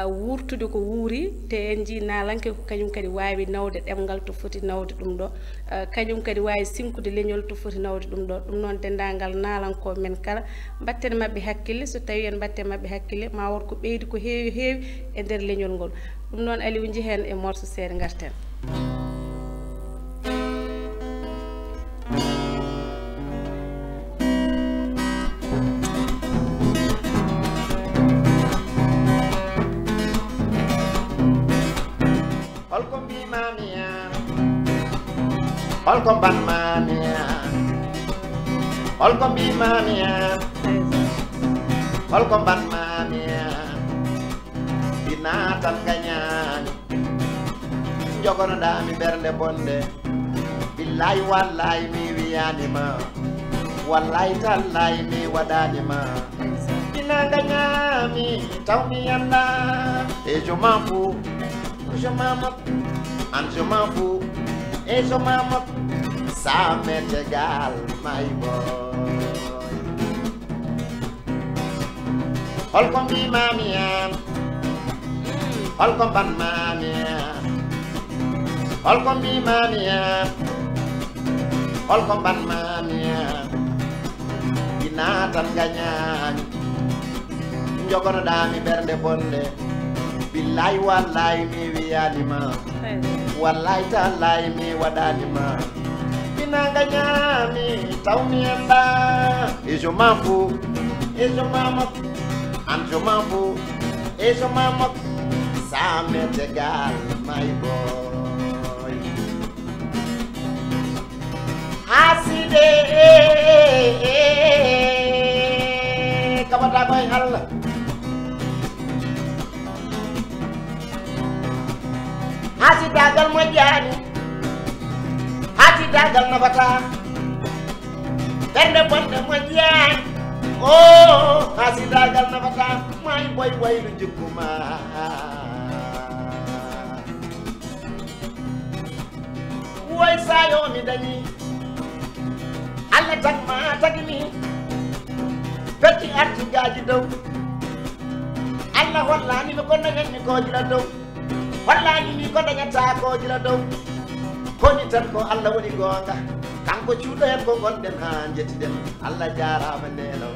wurtude ko wuuri te en ji nalanke ko kañum kadi wawi nawde ɗemgal to foti nawde ɗum ɗo kañum kadi wawi sinkude leñol to foti nawde ɗum ɗo ɗum noon dendagal nalankoɓe men kala batten mabɓe hakkille so tawi en batte mabɓe hakkille ma wot ko ɓeydi ko heewi heewi e nder leñol ngol ɗum noon Aliou jihen e morso seeɗa garten holko banmami holko mbimami holko banmami dina tan gañani jogonoɗami ɓernde bonde billahi wallahi mi wiyanima wallahi tallahi mi waɗanima dina gañami tawmi yanda et je m'en fous je m'en moque and je m'en fous et je m'en moque, ça m'est égal, my boy. Holcomb be mammy, holcomb ban mammy, holcomb be mammy, holcomb ban mammy. Dinatan ganyan, jogono dami bernde bonde, billahi wallahi mi wiyanima. Wallahi tallahi mi waɗanima dina gañami tawmi enda et je m'en fous et je m'en moque and je m'en fous et je m'en moque ça m'est égal my boy haside kabata koy Allah hasidagal mo jaani hasidagal nafata ɓernde bonde moƴƴani o hasidagal nafata may boy waylu jikkuma woy sayo mi dañi Allah tagma tagmi fetti artugaji dow Allah hollani mi ko dañatmi ko jila dow hollani mi ko dañata ko jila dow koni tan ko Allah woni gonga kanko cuuɗo hen ko gonɗen ha jettiɗen Allah jarama ndelaw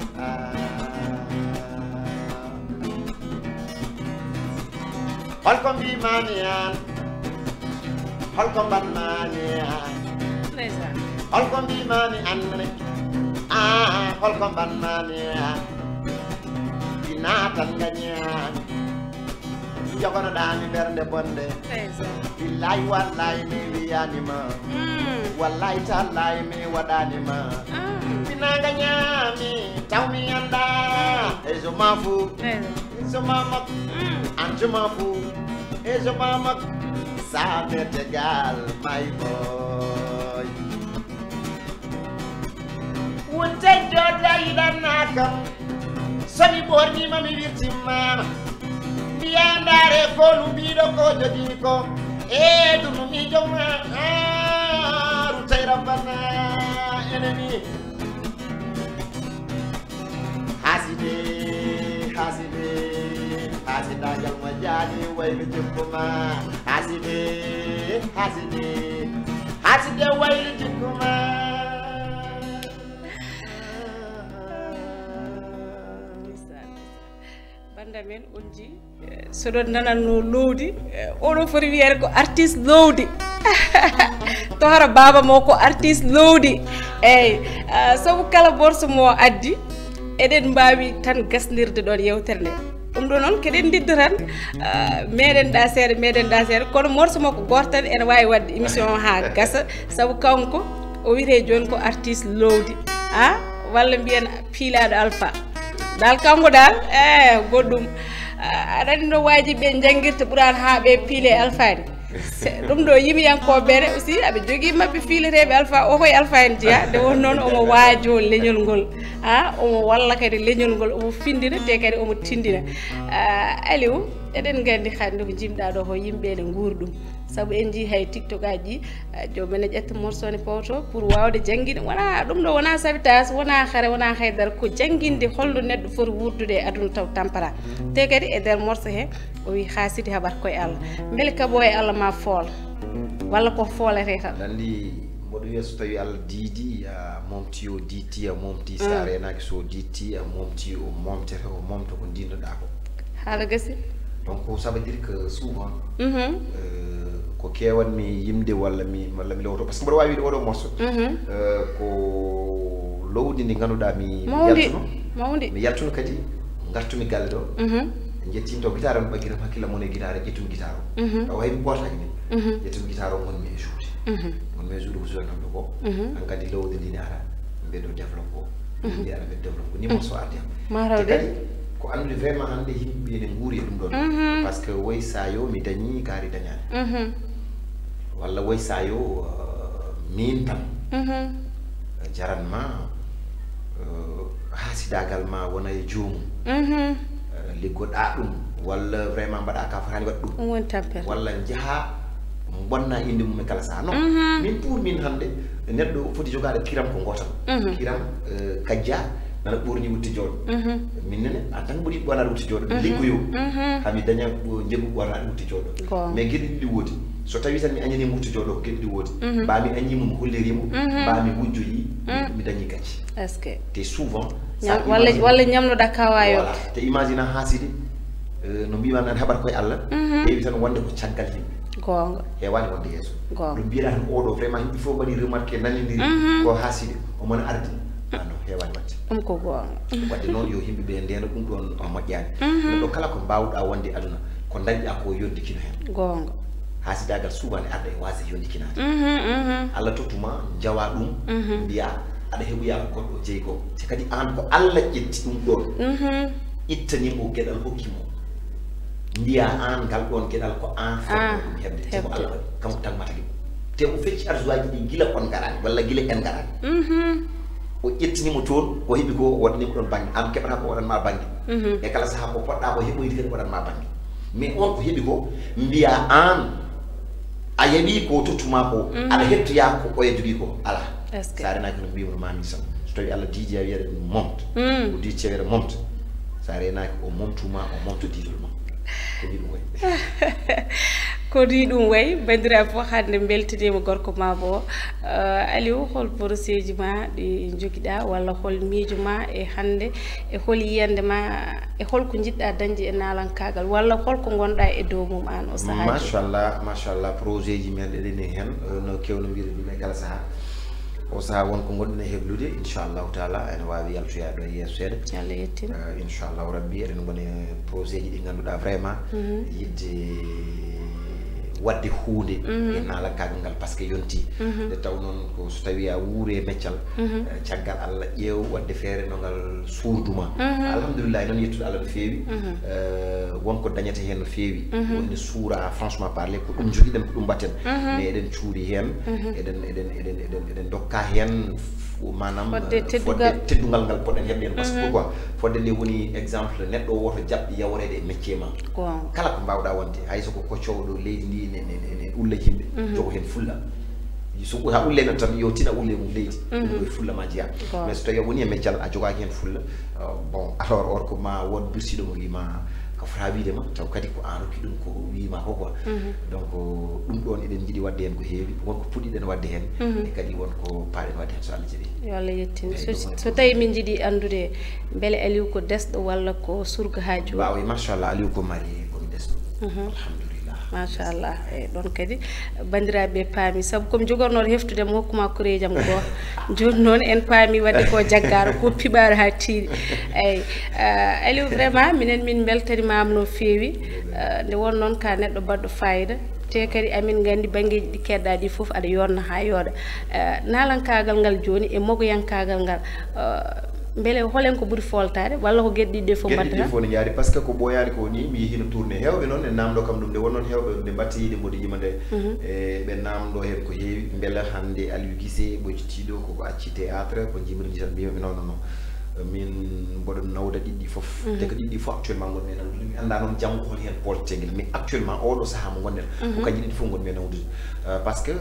holko mbimami an holko mbanmami an holko mbimami annene holko mbanmami an inatan gañan jogonoɗami ɓernde bonde billahi wallahi mi wiyanima wallahi tallahi mi waɗanima minaga ñaami taw mi anda et je m'en fous je m'en moque and je m'en fous et je m'en moque ça m'est égal my boy wonte joɗɗa yiɗanna kam somi ɓornima mi wirtimmama mbiyandare kolu mbiɗo ko jogui ko e ɗum mi jomma rutay rabbana enemi haside haside hasidagal mo jaani waylu jikkuma haside haside haside waylu jikkuma bandamen on ji soɗon nananno lowdi oɗo foti wiyede ko artiste lowdi tohara baba mo ko artiste lowdi eyyi sabu kala morso mo addi eɗen mbawi tan gasnirde ɗon yewtere nde ɗum ɗo noon keɗen didda tan meɗen ɗa seeɗa kono morso makko goto tan ene wawi wadde émission ha gasa saabu kanko o wiyete joni ko artiste lowdi walla mbiyen piilaɗo alpha dal kanko dal goɗɗum aɗa andi no wajiɓe jangguirta ɓuurani ha ɓe piile alphani ɗum ɗo yimiyankoɓere aussi aɓe jogui mabɓe fiileteɓe alpha o koye alpha en jeeya nde won noon omo waajo leñol ngol omo walla kadi leñol ngol omo findina te kadi omo tindina Aliou eɗen gandi hande ko jimɗa ɗo ko yimɓe ne guuri ɗum saabu en jii hay tiktok aji jomumen ne ƴetta morceau ne powto pour wawde jangguinde wona ɗum ɗo wona sabitage wona haare wona haydara ko jangguinde holno neɗɗo foti wurdude e aduna taw tampata te kadi e nder morceau he o wi hasidi haɓat koye Allah beele kabo e Allah ma foola walla ko foolete tan andi mboɗo wiya so tawi Allah diidi a momti o diitti a momti sa renaki so diitti a momti o momtete o momta ko dinnoɗa ko haala gasi donc ça veut dire que souvent ko kewanmi yimde walla mi lowto par ce que mboɗo wawi wiide oɗo morceau ko lowdi ndi ganduɗa mi yaltuno mi yaltuno kadi gartumi galle ɗo jettimi to guitare am ɓaggiram hakkilla mon e guitare ƴettumi guitare o taw haymi ɓootaki min ƴettumi guitare o gonmi e joude gonmi e joude ko joude namɗo ko an kadi lowdi ndi ne ara mbeɗo développe o ndi ara mbeɗo développe ko ni morceau ardi am kadi ko andude vraiment hande yimɓe ne guuri e ɗum ɗon par ce que woy sa yo mi dañi kaari dañani walla woy sa yo min tan jaranma hasidagal ma wona e joomum liggoɗa ɗum walla vraiment mbaɗa ka fotani waɗ ɗum won tampere walla jaaha bonna inde mum e kala sa non min pour min hande neɗɗo foti jogade kiram ko gotal kiram kajja nana ɓurni wutti jooɗo min nene en tant que ɓuuri ɓornade wutti jooɗo liggoyo hami daña jeggu ɓornade wutti jooɗo mais gueɗe ɗiɗi woodi so tawi tan mi añanima wutti jooɗo ko gueɗe ɗiɗi woodi mbami añimo mi hollirimo mbami wujjoyi mi dañi gacci est ce que te souvent walla ñamloɗa kawayo voilà te imagine haside no mbimami an heɓata koye Allah heewi tan wonde ko caggal yimɓe gonga hewani wonde yeeso gonga ɗum mbiɗa tan oɗo vraiment yimɓe fof mbaɗi remarqué nanidiri ko haside omona ardi non hewani wadde ɗum ko gonga wadde noon yo yimɓeɓe ndena ɗum ɗon o moƴƴani neɗɗo kala ko mbawɗa wonde aduna ko dañƴa ko yondikino hen gonga hasidagal suuba ne arda e wasde yondikinade Allah tottuma jawa ɗum mbiya aɗa heɓoya ko goɗɗo jeeyi ko te kadi an ko Allah ƴetti ɗum ɗon ittanimo gueɗal hokkimo mbiya an ngal ɗon gueɗal ko an fotɗo ɗum heɓde te ko Allah waɗi kanko tagmata ɗum te o fecci arsuwaji ɗi gila on garani walla gila en garani o ƴettinimo toon o heeɓi ko o waɗanimo ɗon banggue an keɓata ko waɗanma banggue e kala saaha ko poɗɗa ko heɓoyde kadi waɗanma banggue mais on ko heeɓi ko mbiya an a yaɓi ko tottuma ko aɗa hettoya ko oya jogui ko ala sa renaki no mbimono mami tan so tawi Allah diiji a wiyata momta o diicce wiyata momta sa renaki o momtuma o momto diidol ma ko ɗi ɗum way ko ɗi ɗum way bandiraɓe fof hande beltanima gorko ma bo Aliou hol projet ji ma ɗi joguiɗa walla hol miijo ma e hande e hol yiyande ma e holko jiɗɗa dañde e nalankagal walla holko gonɗa e dow mum an o saaha machallah projet ji men ɗeɗeni hen no kewno mbiri ɗum e kala saaha o saaha wonko gonɗen e heblude inchallahu taala ene wawi yaltoya ɗo e yesso seeɗa Allah yettin inchallahu rabbi eɗen goni projet ji ɗi ganduɗa vraiment yidde wadde hunde e nalankagal ngal par ce que yonti nde taw noon ko so tawi a wuuri e meccal caggal Allah ƴeew wadde feere no ngal suurduma alhamdulillah noon yettude Allah no feewi wonko dañete hen no feewi wonde suura franchement parler ko ɗum joguiɗen ko ɗum batten mais eɗen cuuri hen eɗen dokka hen manam fodde teddugal ngal poɗen heɓde hen par ce que pourquoi fodde nde woni exemple neɗɗo woto jaɓɓi yawrede e métier ma kala ko mbawɗa wonde hayso ko koccowɗo leydi ndi ne ulla yimɓe jogo hen fulla so ha ulle men tan yo tina ulle mum leydi ɗum koye fulla ma jeeya mais so tawi a woni e meccal a jogaki hen fulla bon alors or ko ma won birsiɗo mo wima ko fota wiidema taw kadi ko an rokki ɗum ko wima ko quoi donc ɗum ɗon eɗen jiiɗi wadde hen ko heewi wonko puɗɗiɗen wadde hen e kadi wonko paaɗen wadde hen so Allah jaaɓi yo Allah yettin so tawi min jiiɗi andude beele Aliou ko desɗo walla ko surga ha joni wawi machallah Aliou ko mari komi desɗo alhamdulillah machallah e ɗon kadi bandiraɓe paami saabu komi jogornoɗo heftude mo hokkuma korejam goto joni noon en paami wadde ko jaggaro ko piɓaro ha tiiɗi eyyi Aliou vraiment minen min beltanimama no feewi nde won noon ka neɗɗo baɗɗo fayida te kadi amin gandi banggueji ɗi kedɗa ɗi foof aɗa yonna ha yooɗa nalankagal ngal joni e mogoyankagal ngal beele holen ko ɓuuri foltade walla ko gueɗe ɗiɗi fof mbaddata gueɗe ɗiɗi fof ne jaari par ce que ko ɓooyani ko ni mi yeehi no tourné hewɓe noon e namdo kam ɗum nde won noon hewɓe nde mbatti yiide mboɗo yima nde e ɓe namdo hen ko heewi beele hande Aliou Guissé ɓoccitiɗo koko acci théâtre ko jimirdi tan mbimaɓe non non min mboɗo nawda ɗiɗɗi foof te ko ɗiɗɗi fof actuellement gonmi e nawdude mi anda noon janggo hol hen polteguel mais actuellement oɗo saaha mo gonɗen ko kañƴi ɗiɗi fof gonmi e nawdude par ce que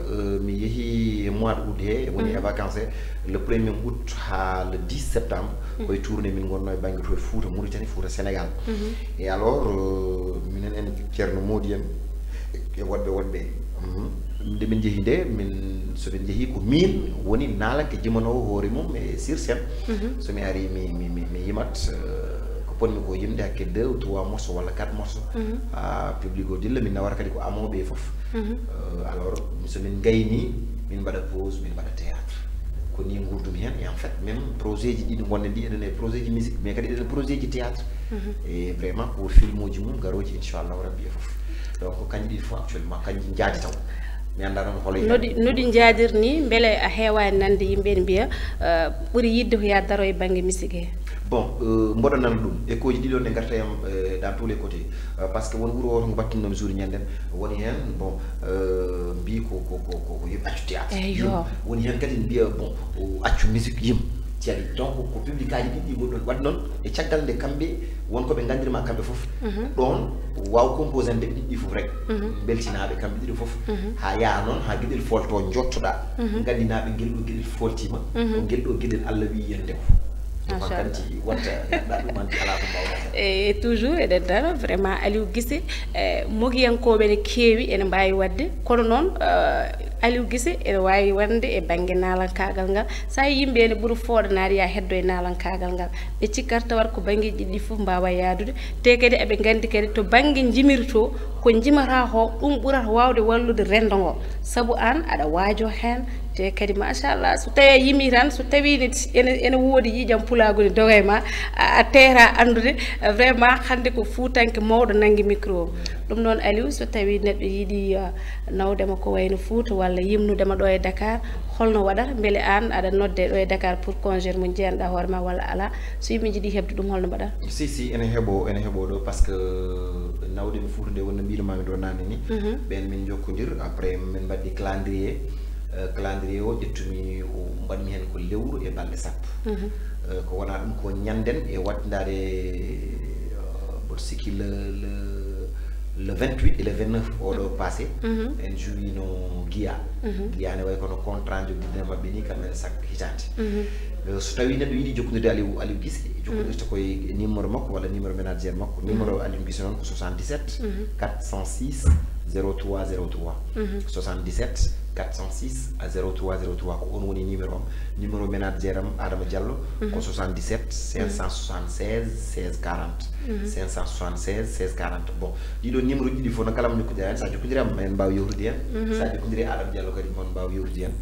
mi yeehi mois de août he woni e vacances le 1er août ha le 10 septembre koye tourné min gonno e banggue to e Fouta Mauritanie Fouta Sénégal et alors minen en ceerno Mody en e wonɓe nde min jeehi nde min somin jeehi ko min woni nalanke jimanowo hoore mum e sur scène somi ari mi yimat ko ponmi ko yimde hakke 2 ou 3 morceaux walla 4 morceaux ha public o dilla min nawara kadi ko amoɓe foof alors somin gayni min mbaɗa pause min mbaɗa théâtre ko ni gurdumi hen et en fait même projet ji ɗiɗi gonɗen ɗi eɗen e projet ji musique mais kadi eɗen projet ji théâtre et vraiment pour film uji mum garoji inchallahu rabbi e foof donc kañƴi ɗiɗi fof actuellement kañƴi jaadi taw mi anda noon holo noɗi jaadirni beele a heewani nande yimɓe ne mbiya ɓuuri yidde ko ya daro e banggue musique he bon mboɗo nana ɗum écho ji ɗiɗon ɗe garta yam dans tous les côtés par ce que won wuuro oto ngo battinnomi jour ñanden woni hen bon mbi ko yimɓe accu théâtre woni hen kadi mbiya bon accu musique yim tiaɗi donc ko public aji ɗiɗɗi gonɗon wadde noon e caggal nde kamɓe wonkoɓe gandirma kamɓe foof ɗon waw composé nde ɗiɗɗi foof rek beltinaɓe kamɓe ɗiɗi foof ha yaa noon ha gueɗel folto jottoɗa gandinaɓe guel ɗo gueɗel foltima ko guel ɗo gueɗel Allah wi yende ko kanti watta neɗɗa ɗum anti ala ko mbawɗata e toujours eɗen dara vraiment Aliou Guissé mogiyankoɓe ne keewi ene mbawi wadde kono noon Aliou Guissé ene wawi wonde e banggue nalankagal ngal sa yimɓe ene ɓuuri fooɗanade ya heddo e nalankagal ngal ɓe cikkata tawat ko banggueji ɗiɗɗi foof mbawa yaadude te kadi eɓe gandi kadi to banggue jimirto ko jimata ho ɗum ɓurata wawde wallude rendo ngo saabu an aɗa waajo hen te kadi machallah so tawi yimi tan so tawi ene woodi yijam pulagol dogay ma a tera andude vraiment hande ko fuutanke mawdo nangi micro dum non Aliou so tawi neddo yidi nawdema ko wayno Fouta walla yimnudema do e Dakar holno wada bele an ada nodde do e Dakar pour congé mo jenda horma walla ala so yimi jidi hebde dum holno bada si ene hebo do parce que nawde mi Fouta de wonna biirma mi do nani ni ben min jokkondir après min baddi calendrier o ƴettumi o mbaɗmi hen ko lewru e balɗe sappo ko wona ɗum ko ñanden e waɗdare boto sikki le 28 et le 29 oɗo passé en joui no Guiya ne way kono contrat jogdide mabɓe ni kamɓene sak hitande so tawi neɗɗo yiiɗi jokkodirde Aliou Guissé jokkodirta koye numéro makko walla numéro ménagére makko numéro Aliou Guissé noon ko 77 406 0303 77 406 0303 ko on woni numéro ménagère am Adama Diallo ko 77 576 16 40 576 16 40 bon ɗiɗo numéro ɗiɗi fof no kala mo jokkodira hen sa jokkodirama en mbawa yewtude hen sa jokkodiri Adama Diallo kadi mon mbawa yewtude hen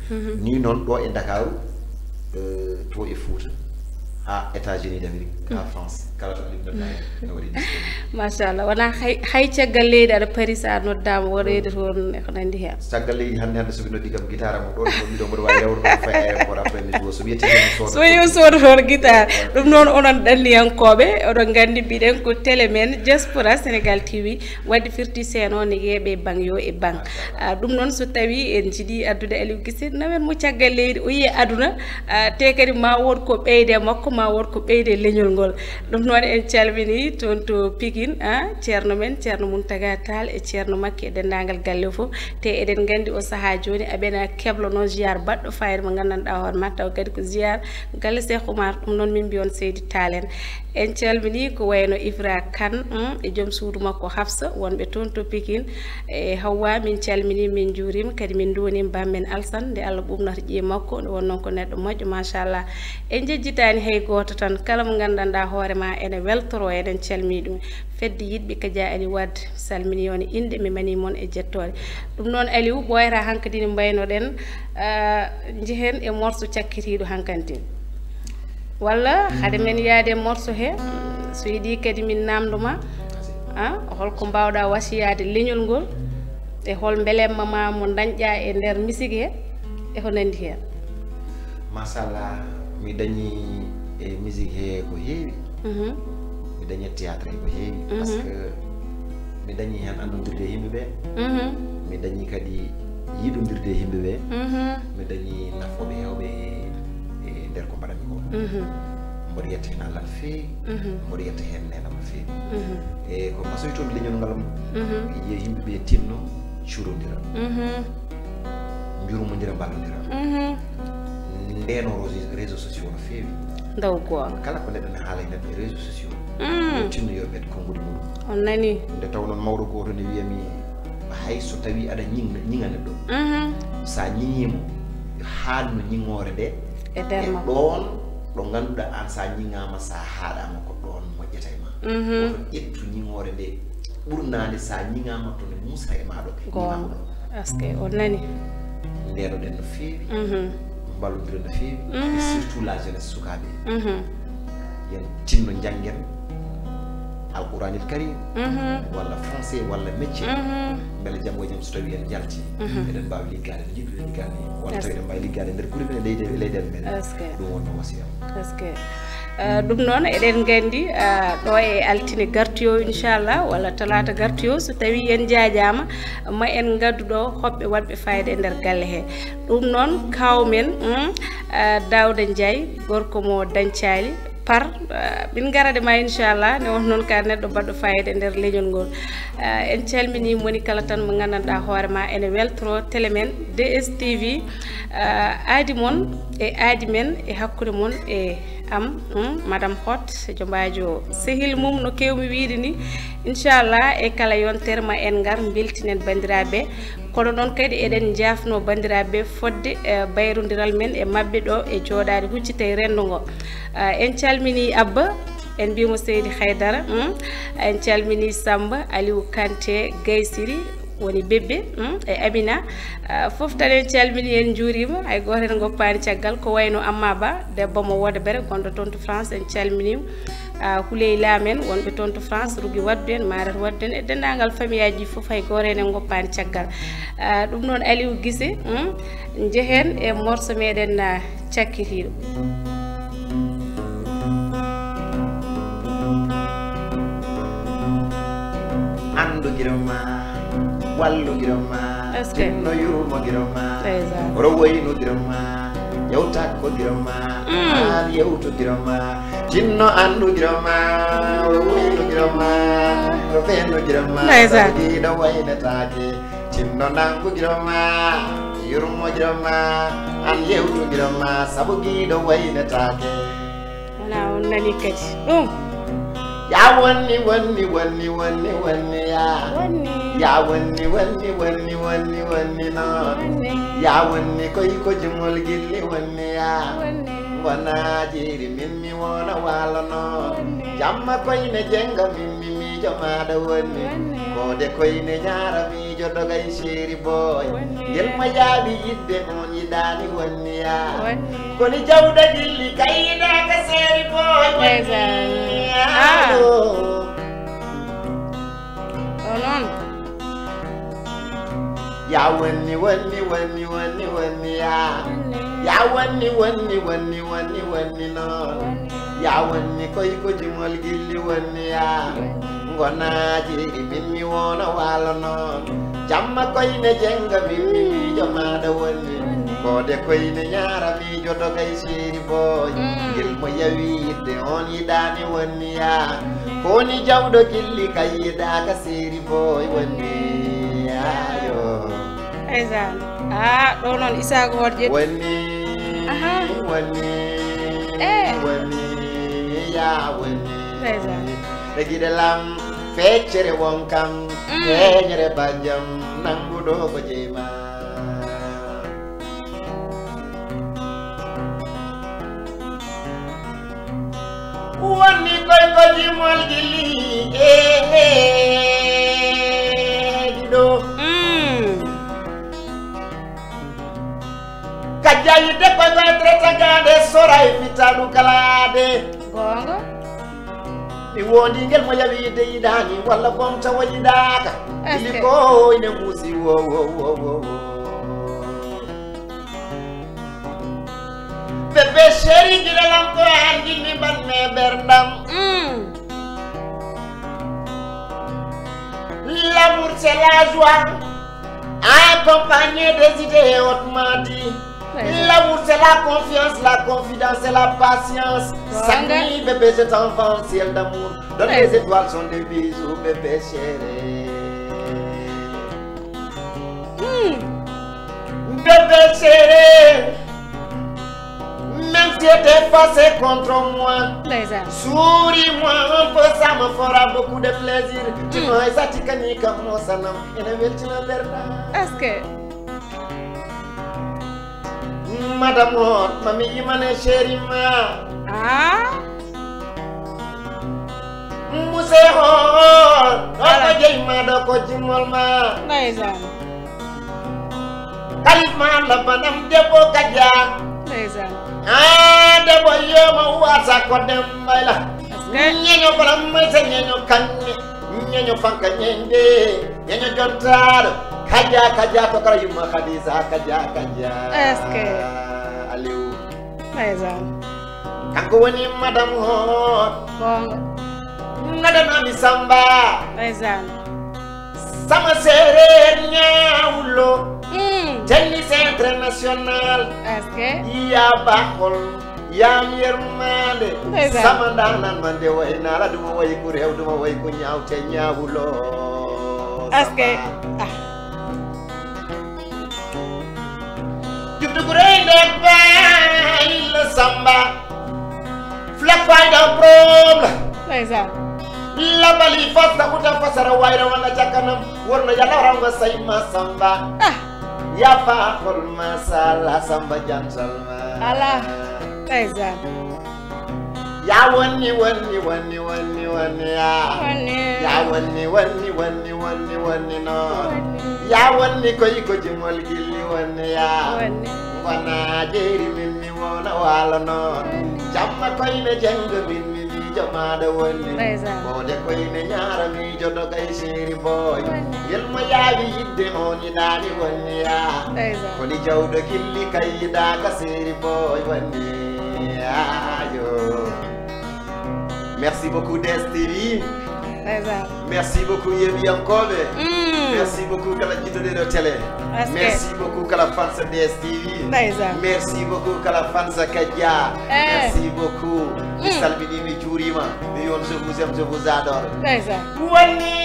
ni noon ɗo e Dakar to e Fouta ha États-Unis d'Amérique ha France kala to ɗimɗoɗa hen no waɗi machallah wona hay caggal leydi aɗa Paris a noddama worede toon ko nandi hen caggal leydi hande somi noddi kam guitare am ɗon ɗiɗo mboɗo wawi rewde ɗo fay aéroport après mi jowo so wiyete so yo sodo toon guitare ɗum noon onon ɗanniyankoɓe oɗon gandi mbiɗen ko télé men Diaspora Sénégal TV wadde firti seno ne yeeɓe bangyo e bang ɗum noon so tawi en jiiɗi addude Aliou Guissé nawen mo caggal leydi o yiye aduna te kadi ma wod ko ɓeyde makko ma wod ko ɓeyde leñol ngol ɗum noon en calmini toon to Pikine ceerno men ceerno Mountaga Tall e ceerno makki e dendagal galle fof te eɗen gandi o saaha joni aɓena keblo noon ziar baɗɗo fayida mo gandanɗa hoorema taw kadi ko ziar galle Cheikh Oumar ɗum noon min mbiyon Seydi Tall en calmini ko wayno Ibra Kane e joom suudu makko Hafsa wonɓe toon to Pikine e Hawwa min calmini min juurima kadi min donima bammen Alsane nde Allah ɓumnata ƴiye makko nde wonnon ko neɗɗo moƴƴo machallah en jejjitani hay goto tan kala mo gandanɗa hoorema ene weltoro eɗen calmini ɗum fedde yiɗɓe ka jaani wadde salmini on inde mi mani mon e jettore ɗum noon Aliou ɓoyata hankkadine mbaynoɗen jehen e morceau cakkitiɗo hankkandi walla hade men yaade morceau he so yiiɗi kadi min namdoma holko mbawɗa wasiyade leñol ngol e hol belemma ma mo dañƴa e nder musique he e ko nandi hen machallah mi dañi e musique he ko heewi mi dañi théâtre he ko heewi par ce que mi dañi hen andodirde yimɓeɓe mi dañi kadi yiɗodirde yimɓeɓe mi dañi nafoɓe hewɓe e nder ko mbaɗami ko mboɗo yetta hen Allah no feewi mboɗo yetta hen nenam no feewi e ko masoytomi leñol ngal yo yimɓeɓe tinno cuurodira jurumodira ballodira ndeno réseaux sociaux no feewi ndaw goonga kala ko neɗɗo ne haala e neɗɗo e réseaux sociaux tinno yo ɓeɗe kongude muɗum on nani nde taw noon mawɗo goto ne wiyami hay so tawi aɗa ñiŋa neɗɗo sa ñiŋimo haalno ñiŋore nde e derma ɗon ɗo ganduɗa an sa ñiŋama sa haaɗama ko ɗon moƴƴata e ma oto ƴettu ñiŋore nde ɓurnade sa ñiŋama to ne musa e maɗo ñiŋama ɗo aske on nani ndenoɗen no feewi ballodira no feewi et surtout la jeunesse sukaɓe yen tinno janggen alqouranil karim walla français walla métier beele janggo e jaam so tawi en jalti eɗen mbawi liggade no jiɗɗuɗen liggade walla tawi eɗen mbawi liggade nder guure men e leyɗele men ɗum wonno wasiyam ɗum noon eɗen gandi ɗo e altine gartoyo inchallah walla talata gartoyo so tawi en jaajama ma en gaddu ɗo hoɓɓe waɗɓe fayida e nder galle he ɗum noon kawmen Dawda Ndiaye gorko mo dañcali par min garade ma inchallah ne won noon ka neɗɗo baɗɗo fayida e nder leñol ngol en calmini moni kala tan mo gandanɗa hoorema ene weltoro télé men DSTV aadi mon e aadi men e hakkude mon e am madame Hot jombajo sehil mum no kewmi wiide ni inchallah e kala yontere ma en gar beltinen bandiraɓe kono noon kadi eɗen jafno bandiraɓe fodde bayrodiral men e mabɓe ɗo e jooɗade huccite e rendo ngo en calmini Abba en mbimo Seydi Haydara en calmini Samba Aliou Kanté Gaysiri woni bébé e Amina fof tan en calmini en juurima hay goto en goppani caggal ko wayno Amma Ba debbo mo woda bere gonɗo toon to France en calminima Huley Lamen wonɓe toon to France Rugi Waddu en Marat Waddu en e dendagal famille aji fof hay goto en goppani caggal ɗum noon Aliou Guissé jehen e morceau meɗen cakkitiɗo andugirma wallugirma no yurmogirma Exact. oro woynugirma yewtakkogirma an yewtugirma jinno andugirma oro woynugirma ro fennugirma Exact. ɗiɗo waynetake jinno nangugirma yurmogirma an yewtugirma saabu giɗo waynetake wona on nani kadi ɗum ya wonni wonni wonni wonni wonni ya ya wonni wonni wonni wonni wonni noon ya wonni koy ko jumol gilli wonni ya wona jiri min mi wona walo noon jamma koyne jenga min mi miijo maɗa wonni kode koyne ñaara miijo dogay chéri boy ngel mo yaaɓi yidde on yiɗani wonni ya koni jawɗa gilli kay yiɗaka séri boy wonni non ya wonni wonni wonni wonni wonni ya wonni wonni wonni wonni wonni noon ya wonni koy ko jumol gilli wonni ya gonaji min mi wona walo noon jamma koyne jenga min mi miijo maɗa wonni kode koyne ñaara miijo dogay séri boy ngel mo yawi yidde on yiɗani wonni ya koni jawɗo gilli kay yiɗaka séri boy wonni yayo Exact. Ɗo noon Isaka Horƴe wonni wonni wonni ya wonni Exact. ɗegiɗe lam feccere won kam feñere bajjam nanguɗo ko jeyma wonni koy ko jimol gilli ɗiɗo kajjayide koy koye tretagade soray fittaɗu kalade gonga mi wondi ngel mo yawi yidde yiɗani walla bom tawa yiɗaka ili ko ine muusi wo bébé chéri giɗalam ko an jinni banme ɓerdam l'amour c'est la joie accompagné des idées hautement dit. L'amour c'est la confiance, la confidence et la patience. Chaque nuit bébé je t'envoie un ciel d'amour. Donne les étoiles sont des bisous bébé chéri. Bébé chéri, même si tu es passé contre moi, souris-moi un peu, ça me fera beaucoup de plaisir. Tu m'as exaticani comme mon sanam, et ne veux-tu me perdre? Est-ce que Madame Hot, mami imane chéri ma. Muse Hot, doko jey ma doko jimol ma. Ndeysaan. Kalif ma la banam debbo kaja. Ndeysaan. Debbo yoma wasa ko dem bayla. Ñeño balam may sa ñeño kanne. Ñeño fanka ñende. Ñeño jontaro. Kaja to kara yuma Khadija kaja. Est-ce que Aliou Ndeysaan. kanko woni Madame Hot. Gonga. Ngadana mi samba. Ndeysaan. Sama séeréer ñaawulo. Tennis international. Est-ce que yaa baaxol yaa am yërmande. Sama ndaanaan man de way naa la duma way ku réew duma way ku ñaaw te ñaawuloo. est-ce que juddu gu rëy ndeg baay la samba. Flappay da problème. ndeysaan. La bali fas da kuta fasara wayra wala jakanam war na yàlla raw nga say ma samba. yaa baaxol masala samba jantal ma. ala ndeysaan. ya wonni ya wonni no ya wonni koy ko jimol gilli wonni ya wana jeri min mi wona wala non jamma koy ne jenga min mi jamaada wonni bode koy ne nyaara mi jodo kay seri boy yel ma yaawi yidde on yidani wonni ya ko ni jawdo gilli kay yida ka seri boy wonni ayo. Merci beaucoup DSTV. Merci beaucoup Yebiyankobe. Merci beaucoup Kala Jito de la télé. Merci beaucoup Kala fans DSTV. Merci beaucoup Kala fans Kadia. Merci beaucoup. Salmini mi Jurima. Je vous aime, je vous adore. Wani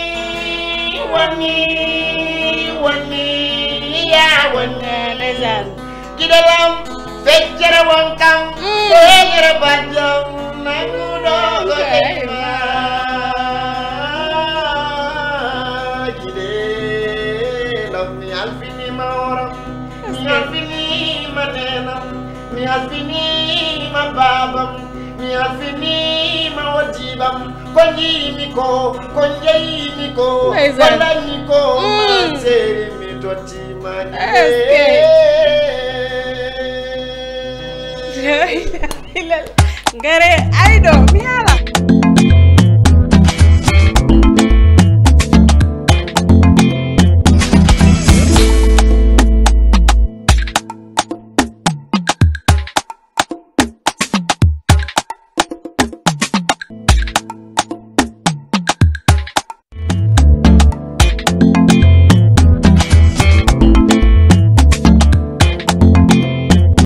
ya wani. Gidalam fejjere wonkam. Fejjere bajam. Nangudo godema. Mi alfini manenam, mi alfini mababam, mi alfini mawajibam, konjimiko, konjimiko, manseri mi toti manje. Ngare aido mi ala.